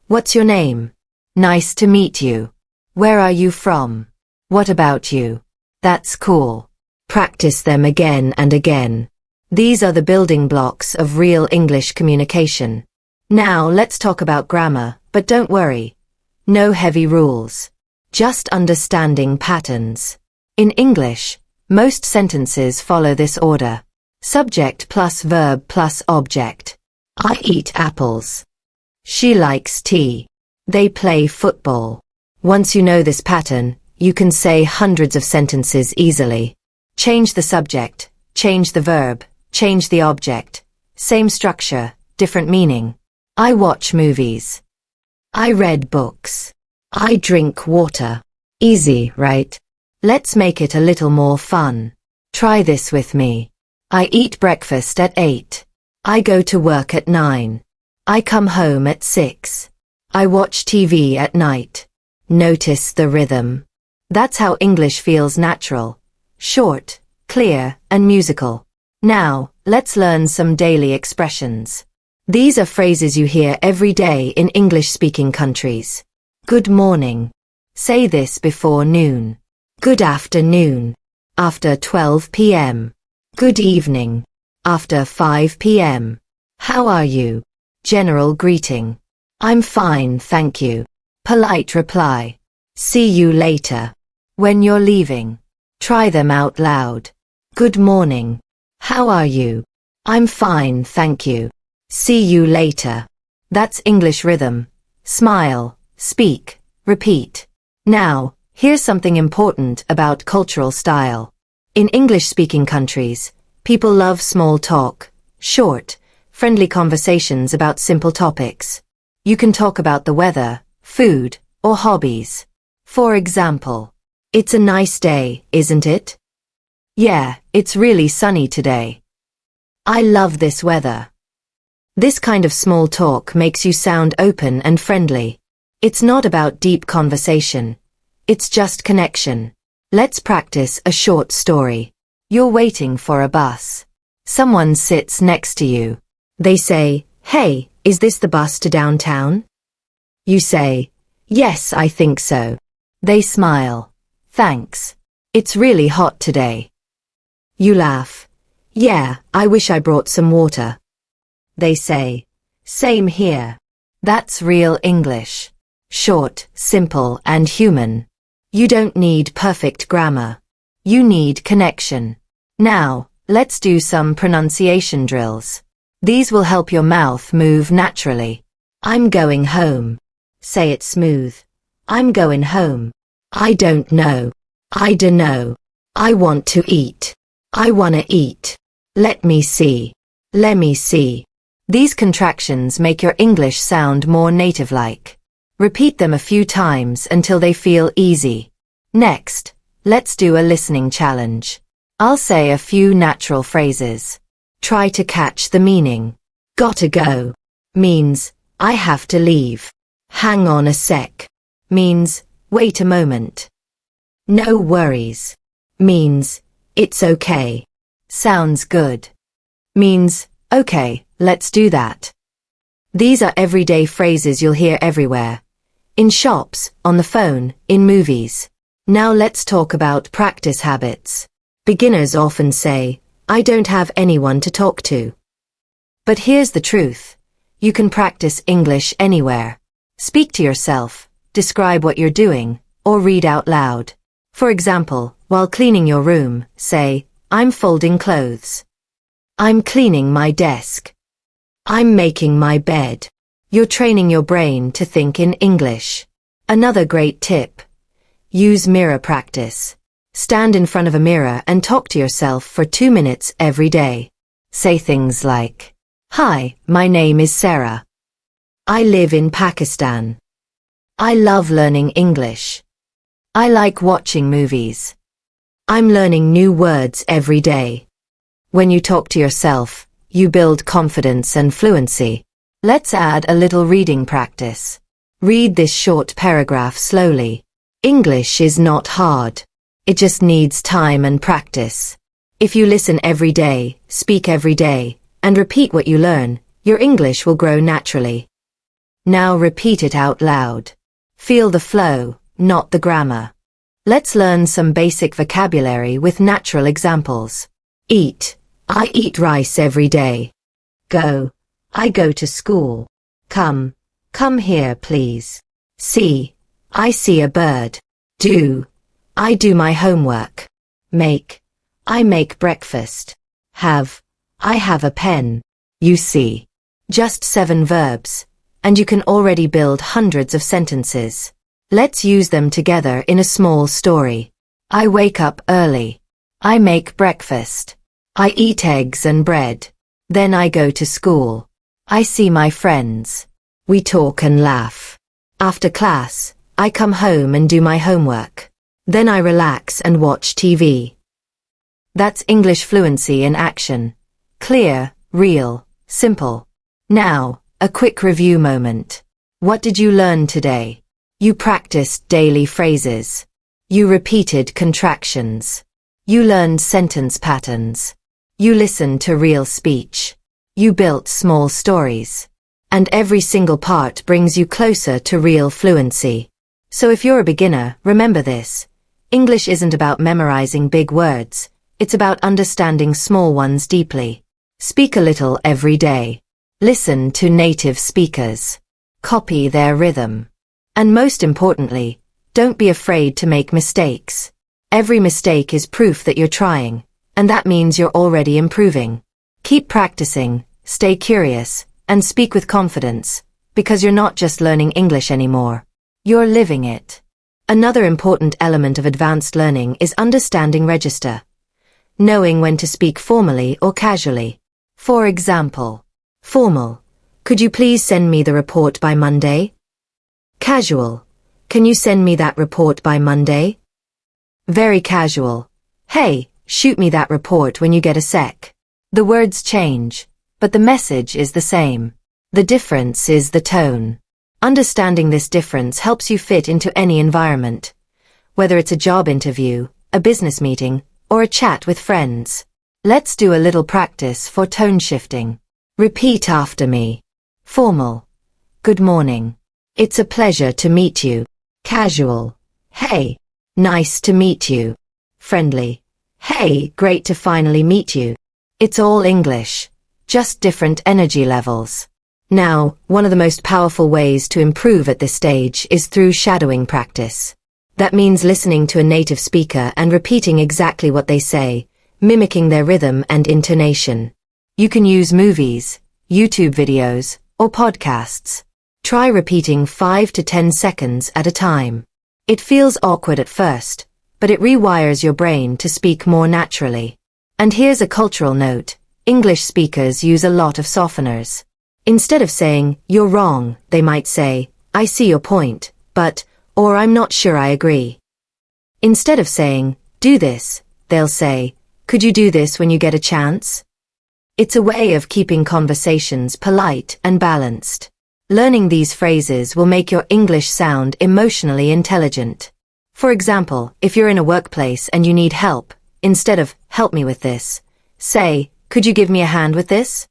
A: What's your name? Nice to meet you. Where are you from? What about you? That's cool. Practice them again and again. These are the building blocks of real English communication. Now let's talk about grammar, but don't worry. No heavy rules. Just understanding patterns. In English, most sentences follow this order. Subject plus verb plus object. I eat apples. She likes tea. They play football. Once you know this pattern, you can say hundreds of sentences easily. Change the subject, change the verb, change the object. Same structure, different meaning. I watch movies. I read books. I drink water. Easy, right? Let's make it a little more fun. Try this with me. I eat breakfast at 8. I go to work at 9. I come home at 6. I watch TV at night. Notice the rhythm. That's how English feels natural. Short, clear, and musical. Now, let's learn some daily expressions. These are phrases you hear every day in English-speaking countries. Good morning. Say this before noon. Good afternoon. After 12 p.m. Good evening. After 5 p.m. How are you? General greeting. I'm fine, thank you. Polite reply. See you later. When you're leaving. Try them out loud. Good morning. How are you? I'm fine, thank you. See you later. That's English rhythm. Smile, speak, repeat. Now, here's something important about cultural style. In English-speaking countries, people love small talk, short, friendly conversations about simple topics. You can talk about the weather, food, or hobbies. For example, it's a nice day, isn't it? Yeah, it's really sunny today. I love this weather. This kind of small talk makes you sound open and friendly. It's not about deep conversation. It's just connection. Let's practice a short story. You're waiting for a bus. Someone sits next to you. They say, "Hey, is this the bus to downtown?" You say, "Yes, I think so." They smile. "Thanks. It's really hot today." You laugh. "Yeah, I wish I brought some water." They say, "Same here." That's real English. Short, simple, and human. You don't need perfect grammar. You need connection. Now, let's do some pronunciation drills. These will help your mouth move naturally. I'm going home. Say it smooth. I'm going home. I don't know. I dunno. I want to eat. I wanna eat. Let me see. Lemme see. These contractions make your English sound more native-like. Repeat them a few times until they feel easy. Next, let's do a listening challenge. I'll say a few natural phrases. Try to catch the meaning. Gotta go means I have to leave. Hang on a sec means wait a moment. No worries means it's okay. Sounds good means okay, let's do that. These are everyday phrases you'll hear everywhere. In shops, on the phone, in movies. Now let's talk about practice habits. Beginners often say, "I don't have anyone to talk to." But here's the truth. You can practice English anywhere. Speak to yourself, describe what you're doing, or read out loud. For example, while cleaning your room, say, "I'm folding clothes." "I'm cleaning my desk." "I'm making my bed." You're training your brain to think in English. Another great tip. Use mirror practice. Stand in front of a mirror and talk to yourself for 2 minutes every day. Say things like, "Hi, my name is Sarah. I live in Pakistan. I love learning English. I like watching movies. I'm learning new words every day." When you talk to yourself, you build confidence and fluency. Let's add a little reading practice. Read this short paragraph slowly. English is not hard. It just needs time and practice. If you listen every day, speak every day, and repeat what you learn, your English will grow naturally. Now repeat it out loud. Feel the flow, not the grammar. Let's learn some basic vocabulary with natural examples. Eat. I eat rice every day. Go. I go to school. Come. Come here, please. See. I see a bird. Do. I do my homework. Make. I make breakfast. Have. I have a pen. You see. Just 7 verbs, and you can already build hundreds of sentences. Let's use them together in a small story. I wake up early. I make breakfast. I eat eggs and bread. Then I go to school. I see my friends. We talk and laugh. After class, I come home and do my homework. Then I relax and watch TV. That's English fluency in action. Clear, real, simple. Now, a quick review moment. What did you learn today? You practiced daily phrases. You repeated contractions. You learned sentence patterns. You listened to real speech. You built small stories. And every single part brings you closer to real fluency. So if you're a beginner, remember this. English isn't about memorizing big words. It's about understanding small ones deeply. Speak a little every day. Listen to native speakers. Copy their rhythm. And most importantly, don't be afraid to make mistakes. Every mistake is proof that you're trying, and that means you're already improving. Keep practicing, stay curious, and speak with confidence, because you're not just learning English anymore. You're living it. Another important element of advanced learning is understanding register. Knowing when to speak formally or casually. For example, formal. Could you please send me the report by Monday? Casual. Can you send me that report by Monday? Very casual. Hey, shoot me that report when you get a sec. The words change, but the message is the same. The difference is the tone. Understanding this difference helps you fit into any environment, whether it's a job interview, a business meeting, or a chat with friends. Let's do a little practice for tone shifting. Repeat after me. Formal. Good morning. It's a pleasure to meet you. Casual. Hey. Nice to meet you. Friendly. Hey, great to finally meet you. It's all English, just different energy levels. Now, one of the most powerful ways to improve at this stage is through shadowing practice. That means listening to a native speaker and repeating exactly what they say, mimicking their rhythm and intonation. You can use movies, YouTube videos, or podcasts. Try repeating 5 to 10 seconds at a time. It feels awkward at first, but it rewires your brain to speak more naturally. And here's a cultural note. English speakers use a lot of softeners. Instead of saying, "You're wrong," they might say, "I see your point, but," or "I'm not sure I agree." Instead of saying, "Do this," they'll say, "Could you do this when you get a chance?" It's a way of keeping conversations polite and balanced. Learning these phrases will make your English sound emotionally intelligent. For example, if you're in a workplace and you need help, instead of, "Help me with this," say, "Could you give me a hand with this?"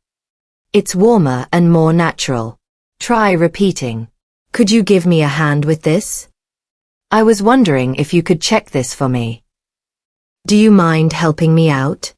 A: It's warmer and more natural. Try repeating, "Could you give me a hand with this? I was wondering if you could check this for me. Do you mind helping me out?"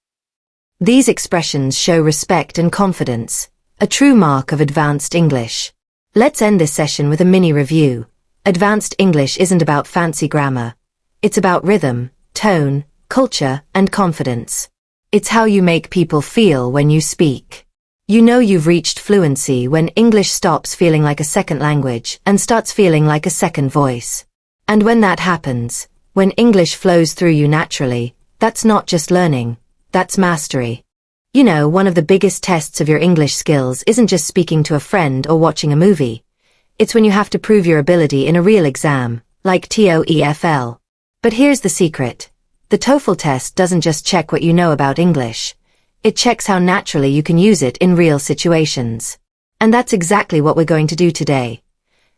A: These expressions show respect and confidence, a true mark of advanced English. Let's end this session with a mini review. Advanced English isn't about fancy grammar. It's about rhythm, tone, culture, and confidence. It's how you make people feel when you speak. You know you've reached fluency when English stops feeling like a second language and starts feeling like a second voice. And when that happens, when English flows through you naturally, that's not just learning, that's mastery. You know, one of the biggest tests of your English skills isn't just speaking to a friend or watching a movie. It's when you have to prove your ability in a real exam, like TOEFL. But here's the secret. The TOEFL test doesn't just check what you know about English. It checks how naturally you can use it in real situations. And that's exactly what we're going to do today.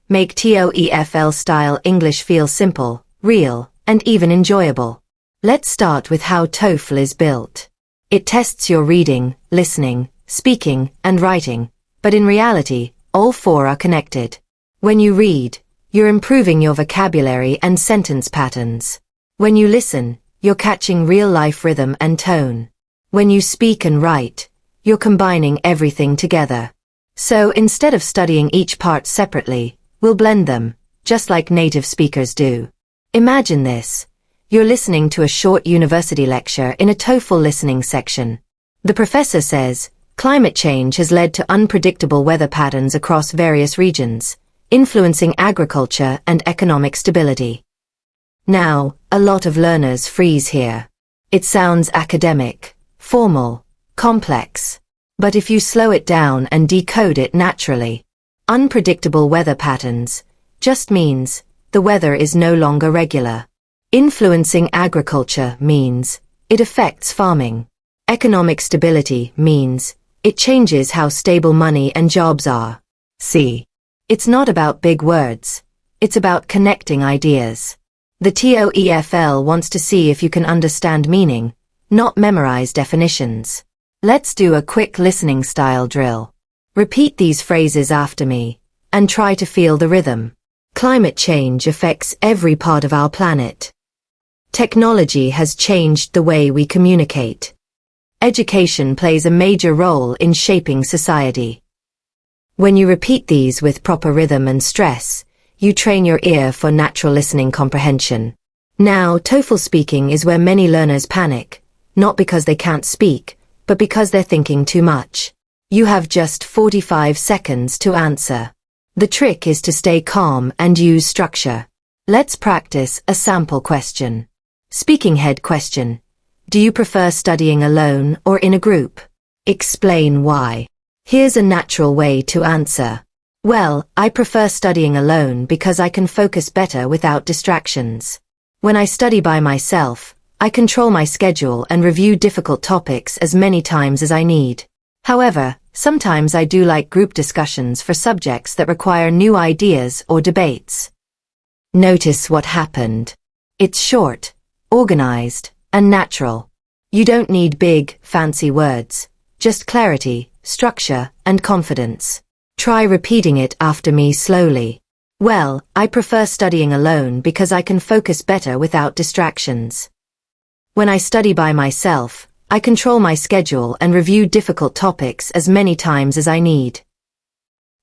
A: Make TOEFL-style English feel simple, real, and even enjoyable. Let's start with how TOEFL is built. It tests your reading, listening, speaking, and writing, but in reality, all four are connected. When you read, you're improving your vocabulary and sentence patterns. When you listen, you're catching real-life rhythm and tone. When you speak and write, you're combining everything together. So instead of studying each part separately, we'll blend them, just like native speakers do. Imagine this. You're listening to a short university lecture in a TOEFL listening section. The professor says, climate change has led to unpredictable weather patterns across various regions, influencing agriculture and economic stability. Now, a lot of learners freeze here. It sounds academic, formal, complex. But if you slow it down and decode it naturally, unpredictable weather patterns just means the weather is no longer regular. Influencing agriculture means it affects farming. Economic stability means it changes how stable money and jobs are. See, it's not about big words. It's about connecting ideas. The TOEFL wants to see if you can understand meaning, not memorize definitions. Let's do a quick listening style drill. Repeat these phrases after me and try to feel the rhythm. Climate change affects every part of our planet. Technology has changed the way we communicate. Education plays a major role in shaping society. When you repeat these with proper rhythm and stress, you train your ear for natural listening comprehension. Now, TOEFL speaking is where many learners panic, not because they can't speak, but because they're thinking too much. You have just 45 seconds to answer. The trick is to stay calm and use structure. Let's practice a sample question. Speaking head question. Do you prefer studying alone or in a group? Explain why. Here's a natural way to answer. Well, I prefer studying alone because I can focus better without distractions. When I study by myself, I control my schedule and review difficult topics as many times as I need. However, sometimes I do like group discussions for subjects that require new ideas or debates. Notice what happened. It's short, organized, and natural. You don't need big, fancy words, just clarity, structure, and confidence. Try repeating it after me slowly. Well, I prefer studying alone because I can focus better without distractions. When I study by myself, I control my schedule and review difficult topics as many times as I need.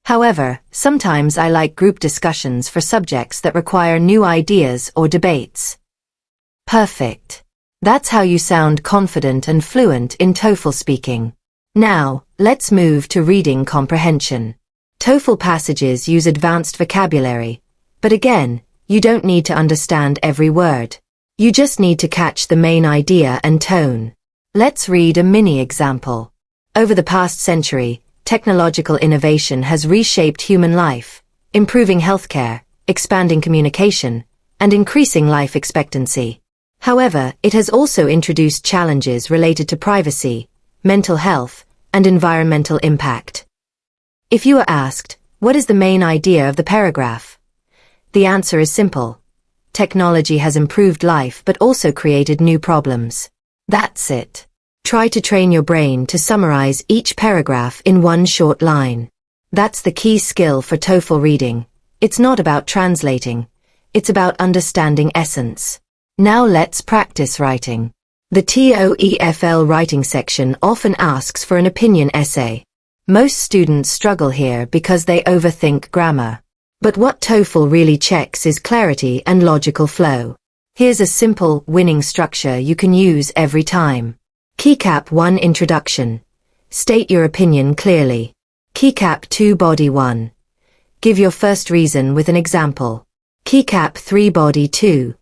A: However, sometimes I like group discussions for subjects that require new ideas or debates. Perfect. That's how you sound confident and fluent in TOEFL speaking. Now, let's move to reading comprehension. TOEFL passages use advanced vocabulary, but again, you don't need to understand every word. You just need to catch the main idea and tone. Let's read a mini example. Over the past century, technological innovation has reshaped human life, improving healthcare, expanding communication, and increasing life expectancy. However, it has also introduced challenges related to privacy, mental health, and environmental impact. If you are asked, what is the main idea of the paragraph? The answer is simple. Technology has improved life but also created new problems. That's it. Try to train your brain to summarize each paragraph in one short line. That's the key skill for TOEFL reading. It's not about translating. It's about understanding essence. Now let's practice writing. The TOEFL writing section often asks for an opinion essay. Most students struggle here because they overthink grammar. But what TOEFL really checks is clarity and logical flow. Here's a simple, winning structure you can use every time. Keycap 1 Introduction. State your opinion clearly. Keycap 2 Body 1. Give your first reason with an example. Keycap 3 Body 2.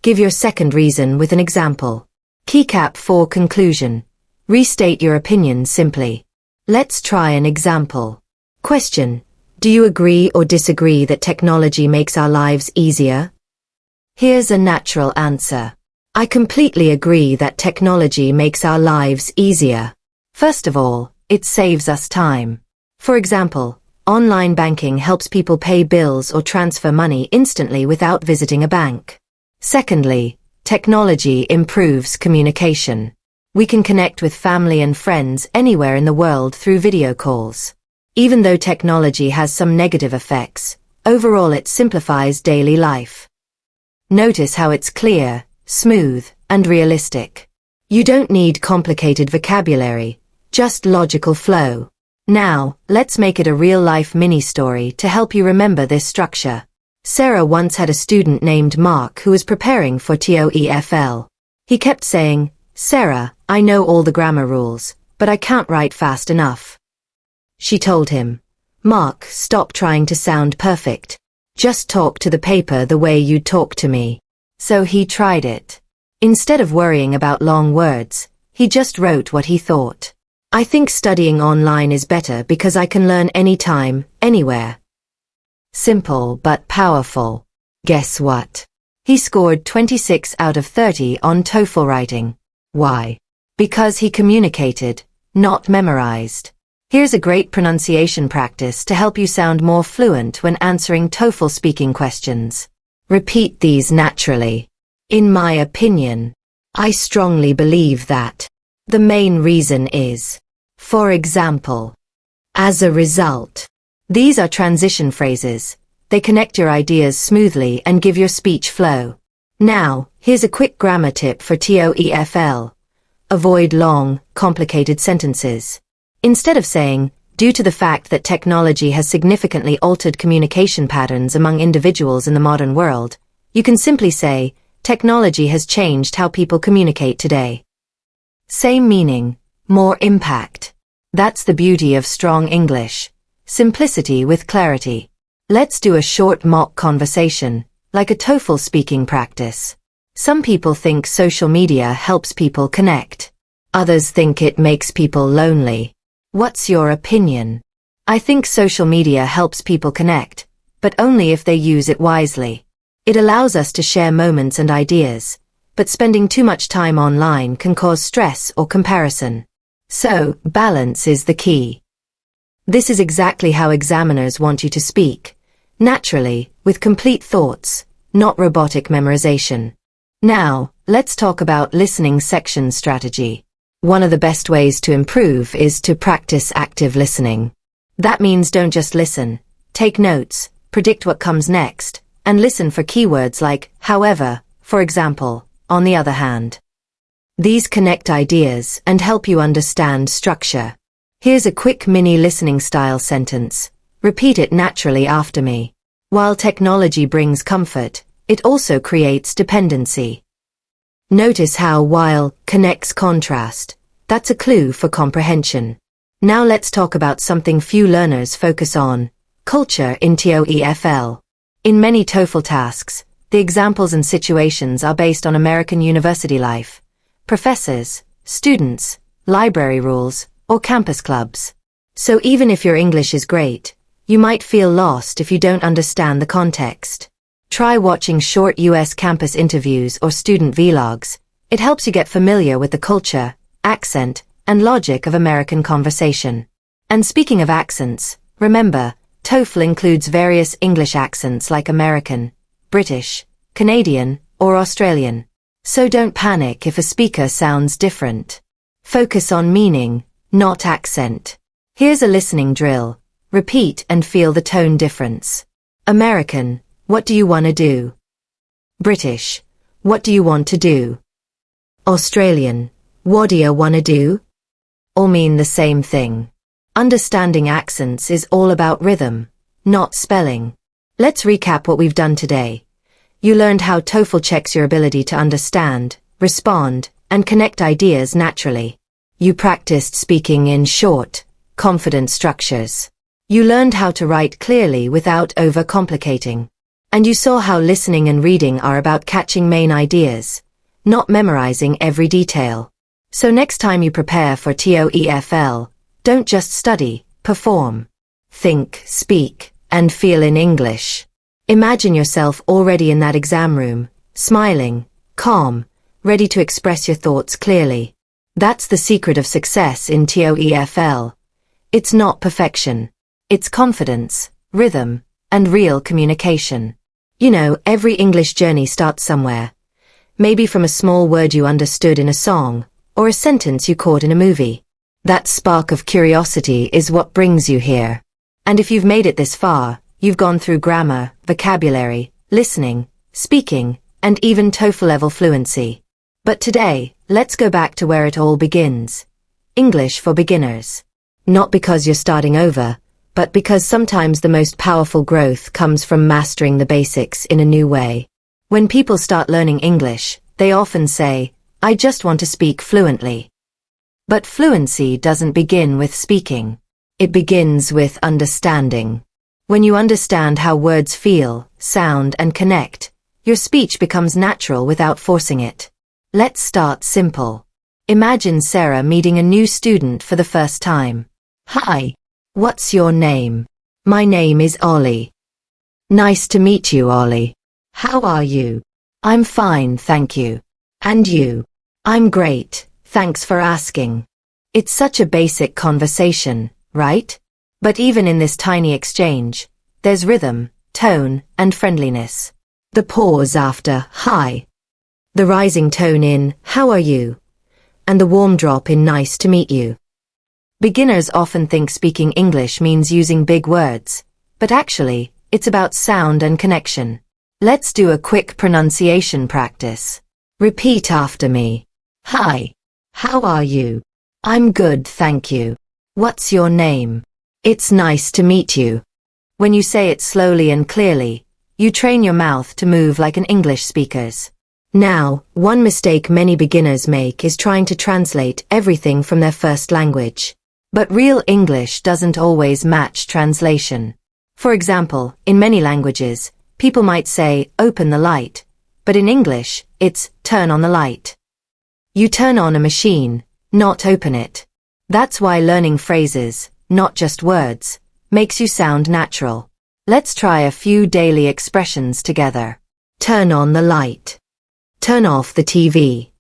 A: Give your second reason with an example. Keycap 4 Conclusion. Restate your opinion simply. Let's try an example. Question. Do you agree or disagree that technology makes our lives easier? Here's a natural answer. I completely agree that technology makes our lives easier. First of all, it saves us time. For example, online banking helps people pay bills or transfer money instantly without visiting a bank. Secondly, technology improves communication. We can connect with family and friends anywhere in the world through video calls. Even though technology has some negative effects, overall it simplifies daily life. Notice how it's clear, smooth, and realistic. You don't need complicated vocabulary, just logical flow. Now, let's make it a real-life mini-story to help you remember this structure. Sarah once had a student named Mark who was preparing for TOEFL. He kept saying, "Sarah, I know all the grammar rules, but I can't write fast enough." She told him, "Mark, stop trying to sound perfect. Just talk to the paper the way you talk to me." So he tried it. Instead of worrying about long words, he just wrote what he thought. I think studying online is better because I can learn anytime, anywhere. Simple but powerful. Guess what? He scored 26 out of 30 on TOEFL writing. Why? Because he communicated, not memorized. Here's a great pronunciation practice to help you sound more fluent when answering TOEFL speaking questions. Repeat these naturally. In my opinion. I strongly believe that. The main reason is. For example. As a result. These are transition phrases. They connect your ideas smoothly and give your speech flow. Now, here's a quick grammar tip for TOEFL. Avoid long, complicated sentences. Instead of saying, due to the fact that technology has significantly altered communication patterns among individuals in the modern world, you can simply say, Technology has changed how people communicate today. Same meaning, more impact. That's the beauty of strong English. Simplicity with clarity. Let's do a short mock conversation, like a TOEFL speaking practice. Some people think social media helps people connect. Others think it makes people lonely. What's your opinion? I think social media helps people connect, but only if they use it wisely. It allows us to share moments and ideas, but spending too much time online can cause stress or comparison. So, balance is the key. This is exactly how examiners want you to speak, naturally, with complete thoughts, not robotic memorization. Now, let's talk about listening section strategy. One of the best ways to improve is to practice active listening. That means don't just listen, take notes, predict what comes next, and listen for keywords like, however, for example, on the other hand. These connect ideas and help you understand structure. Here's a quick mini listening style sentence. Repeat it naturally after me. While technology brings comfort, it also creates dependency. Notice how while connects contrast. That's a clue for comprehension. Now let's talk about something few learners focus on. Culture in TOEFL. In many TOEFL tasks, the examples and situations are based on American university life, professors, students, library rules, or campus clubs. So even if your English is great, you might feel lost if you don't understand the context. Try watching short US campus interviews or student vlogs. It helps you get familiar with the culture, accent, and logic of American conversation. And speaking of accents, remember, TOEFL includes various English accents like American, British, Canadian, or Australian. So don't panic if a speaker sounds different. Focus on meaning, not accent. Here's a listening drill. Repeat and feel the tone difference. American, what do you want to do? British, what do you want to do? Australian, what do you want to do? All mean the same thing. Understanding accents is all about rhythm, not spelling. Let's recap what we've done today. You learned how TOEFL checks your ability to understand, respond, and connect ideas naturally. You practiced speaking in short, confident structures. You learned how to write clearly without overcomplicating. And you saw how listening and reading are about catching main ideas, not memorizing every detail. So next time you prepare for TOEFL, don't just study, perform. Think, speak, and feel in English. Imagine yourself already in that exam room, smiling, calm, ready to express your thoughts clearly. That's the secret of success in TOEFL. It's not perfection. It's confidence, rhythm, and real communication. You know, every English journey starts somewhere. Maybe from a small word you understood in a song, or a sentence you caught in a movie. That spark of curiosity is what brings you here. And if you've made it this far, you've gone through grammar, vocabulary, listening, speaking, and even TOEFL level fluency. But today, let's go back to where it all begins. English for beginners. Not because you're starting over, but because sometimes the most powerful growth comes from mastering the basics in a new way. When people start learning English, they often say, I just want to speak fluently. But fluency doesn't begin with speaking. It begins with understanding. When you understand how words feel, sound, and connect, your speech becomes natural without forcing it. Let's start simple. Imagine Sarah meeting a new student for the first time. Hi. What's your name? My name is Ollie. Nice to meet you, Ollie. How are you? I'm fine, thank you. And you? I'm great, thanks for asking. It's such a basic conversation, right? But even in this tiny exchange, there's rhythm, tone, and friendliness. The pause after, hi. The rising tone in, how are you? And the warm drop in, nice to meet you. Beginners often think speaking English means using big words, but actually, it's about sound and connection. Let's do a quick pronunciation practice. Repeat after me. Hi. How are you? I'm good, thank you. What's your name? It's nice to meet you. When you say it slowly and clearly, you train your mouth to move like an English speaker's. Now, one mistake many beginners make is trying to translate everything from their first language. But real English doesn't always match translation. For example, in many languages, people might say, open the light, but in English, it's turn on the light. You turn on a machine, not open it. That's why learning phrases, not just words, makes you sound natural. Let's try a few daily expressions together. Turn on the light. Turn off the TV.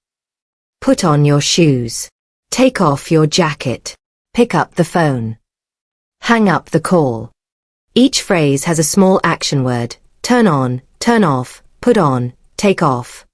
A: Put on your shoes. Take off your jacket. Pick up the phone. Hang up the call. Each phrase has a small action word: turn on, turn off, put on, take off.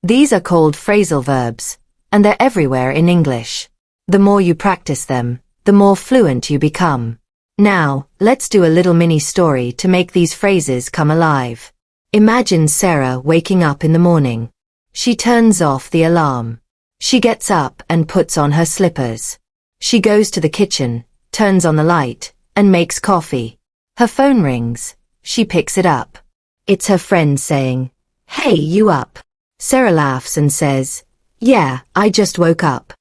A: These are called phrasal verbs, and they're everywhere in English. The more you practice them, the more fluent you become. Now, let's do a little mini story to make these phrases come alive. Imagine Sarah waking up in the morning. She turns off the alarm. She gets up and puts on her slippers. She goes to the kitchen, turns on the light, and makes coffee. Her phone rings. She picks it up. It's her friend saying, "Hey, you up?" Sarah laughs and says, "Yeah, I just woke up."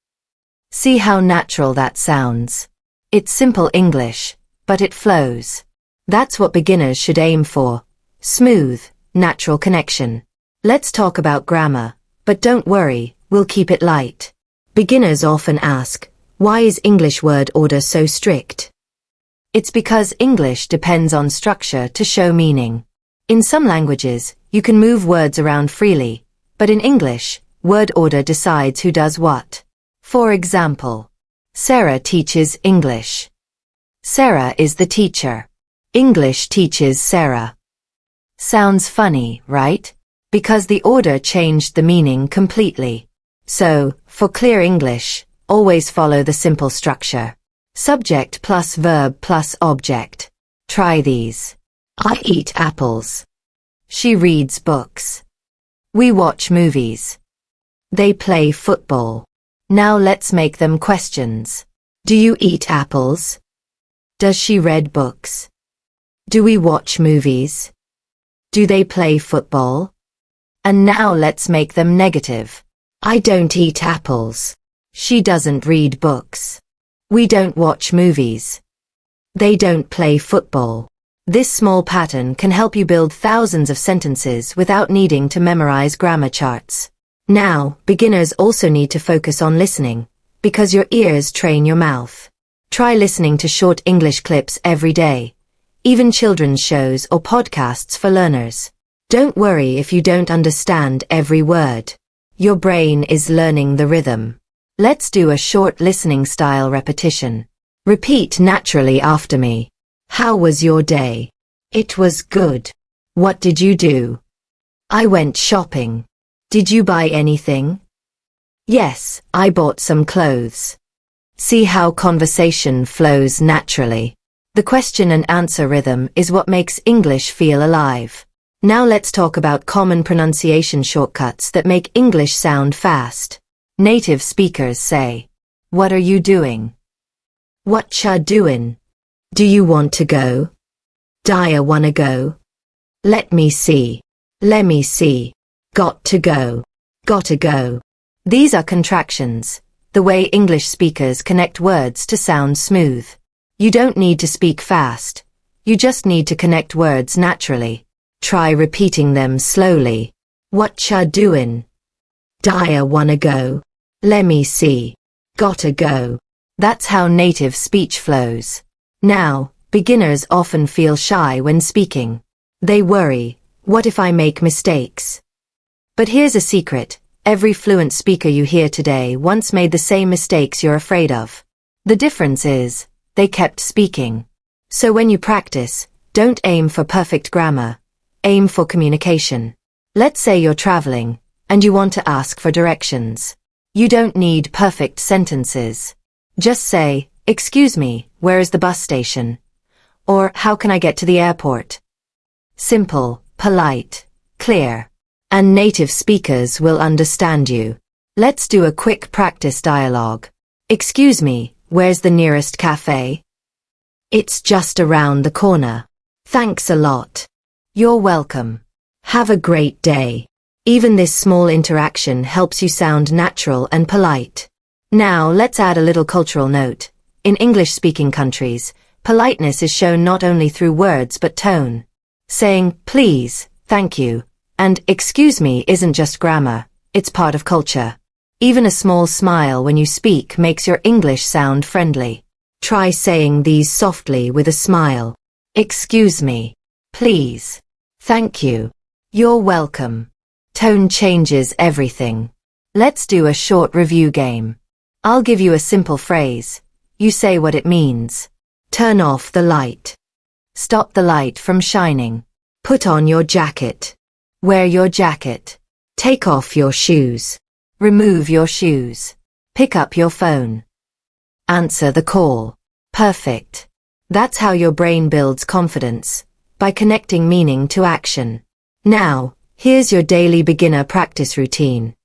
A: See how natural that sounds? It's simple English, but it flows. That's what beginners should aim for. Smooth, natural connection. Let's talk about grammar, but don't worry, we'll keep it light. Beginners often ask, why is English word order so strict? It's because English depends on structure to show meaning. In some languages, you can move words around freely, but in English, word order decides who does what. For example, Sarah teaches English. Sarah is the teacher. English teaches Sarah. Sounds funny, right? Because the order changed the meaning completely. So, for clear English, always follow the simple structure. Subject plus verb plus object. Try these. I eat apples. She reads books. We watch movies. They play football. Now let's make them questions. Do you eat apples? Does she read books? Do we watch movies? Do they play football? And now let's make them negative. I don't eat apples. She doesn't read books. We don't watch movies. They don't play football. This small pattern can help you build thousands of sentences without needing to memorize grammar charts. Now, beginners also need to focus on listening, because your ears train your mouth. Try listening to short English clips every day, even children's shows or podcasts for learners. Don't worry if you don't understand every word. Your brain is learning the rhythm. Let's do a short listening style repetition. Repeat naturally after me. How was your day? It was good. What did you do? I went shopping. Did you buy anything? Yes, I bought some clothes. See how conversation flows naturally. The question and answer rhythm is what makes English feel alive. Now let's talk about common pronunciation shortcuts that make English sound fast. Native speakers say, "What are you doing?" "What ya doin'?" "Do you want to go?" "Dia wanna go?" "Let me see." "Lemme see." "Got to go." "Gotta go." These are contractions, the way English speakers connect words to sound smooth. You don't need to speak fast. You just need to connect words naturally. Try repeating them slowly. What ya doin'? Dia wanna go? Lemme see. Gotta go. That's how native speech flows. Now, beginners often feel shy when speaking. They worry, what if I make mistakes? But here's a secret. Every fluent speaker you hear today once made the same mistakes you're afraid of. The difference is, they kept speaking. So when you practice, don't aim for perfect grammar. Aim for communication. Let's say you're traveling, and you want to ask for directions. You don't need perfect sentences. Just say, "Excuse me, where is the bus station?" Or, "How can I get to the airport?" Simple, polite, clear. And native speakers will understand you. Let's do a quick practice dialogue. "Excuse me, where's the nearest cafe?" "It's just around the corner." "Thanks a lot." "You're welcome. Have a great day." Even this small interaction helps you sound natural and polite. Now, let's add a little cultural note. In English-speaking countries, politeness is shown not only through words but tone. Saying, please, thank you, and excuse me isn't just grammar, it's part of culture. Even a small smile when you speak makes your English sound friendly. Try saying these softly with a smile. Excuse me. Please. Thank you. You're welcome. Tone changes everything. Let's do a short review game. I'll give you a simple phrase. You say what it means. Turn off the light. Stop the light from shining. Put on your jacket. Wear your jacket. Take off your shoes. Remove your shoes. Pick up your phone. Answer the call. Perfect. That's how your brain builds confidence, by connecting meaning to action. Now, here's your daily beginner practice routine.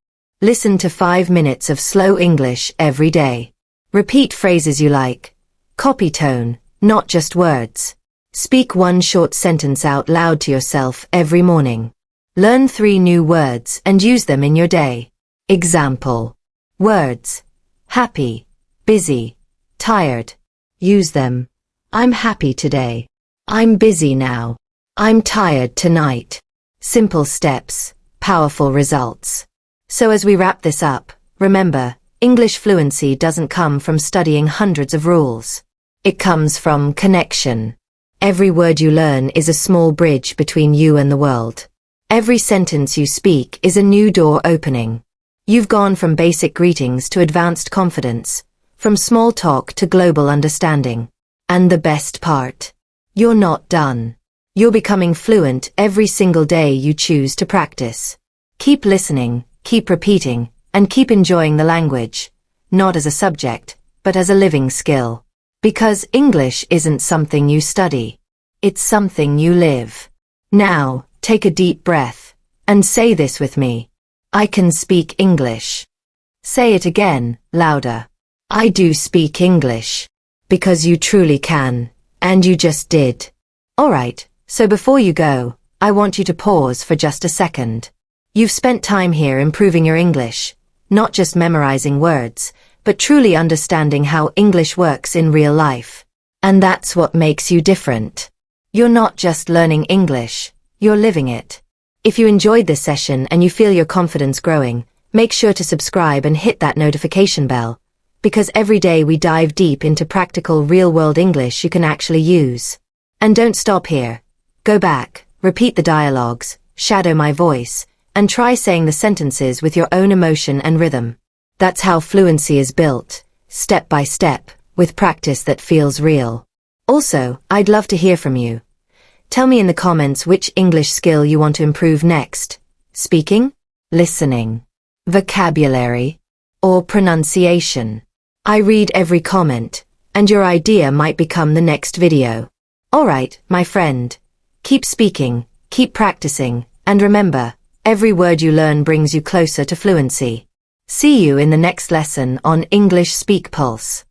A: Listen to 5 minutes of slow English every day. Repeat phrases you like. Copy tone, not just words. Speak one short sentence out loud to yourself every morning. Learn 3 new words and use them in your day. Example. Words. Happy, busy, tired. Use them. I'm happy today. I'm busy now. I'm tired tonight. Simple steps, powerful results. So as we wrap this up, remember, English fluency doesn't come from studying hundreds of rules. It comes from connection. Every word you learn is a small bridge between you and the world. Every sentence you speak is a new door opening. You've gone from basic greetings to advanced confidence, from small talk to global understanding. And the best part, you're not done. You're becoming fluent every single day you choose to practice. Keep listening, keep repeating, and keep enjoying the language, not as a subject, but as a living skill. Because English isn't something you study. It's something you live. Now, take a deep breath, and say this with me. I can speak English. Say it again, louder. I do speak English. Because you truly can, and you just did. Alright, so before you go, I want you to pause for just a second. You've spent time here improving your English, not just memorizing words, but truly understanding how English works in real life. And that's what makes you different. You're not just learning English, you're living it. If you enjoyed this session and you feel your confidence growing, make sure to subscribe and hit that notification bell, because every day we dive deep into practical real-world English you can actually use. And don't stop here. Go back, repeat the dialogues, shadow my voice, and try saying the sentences with your own emotion and rhythm. That's how fluency is built, step by step, with practice that feels real. Also, I'd love to hear from you. Tell me in the comments which English skill you want to improve next. Speaking, listening, vocabulary, or pronunciation. I read every comment, and your idea might become the next video. Alright, my friend. Keep speaking, keep practicing, and remember, every word you learn brings you closer to fluency. See you in the next lesson on English Speak Pulse.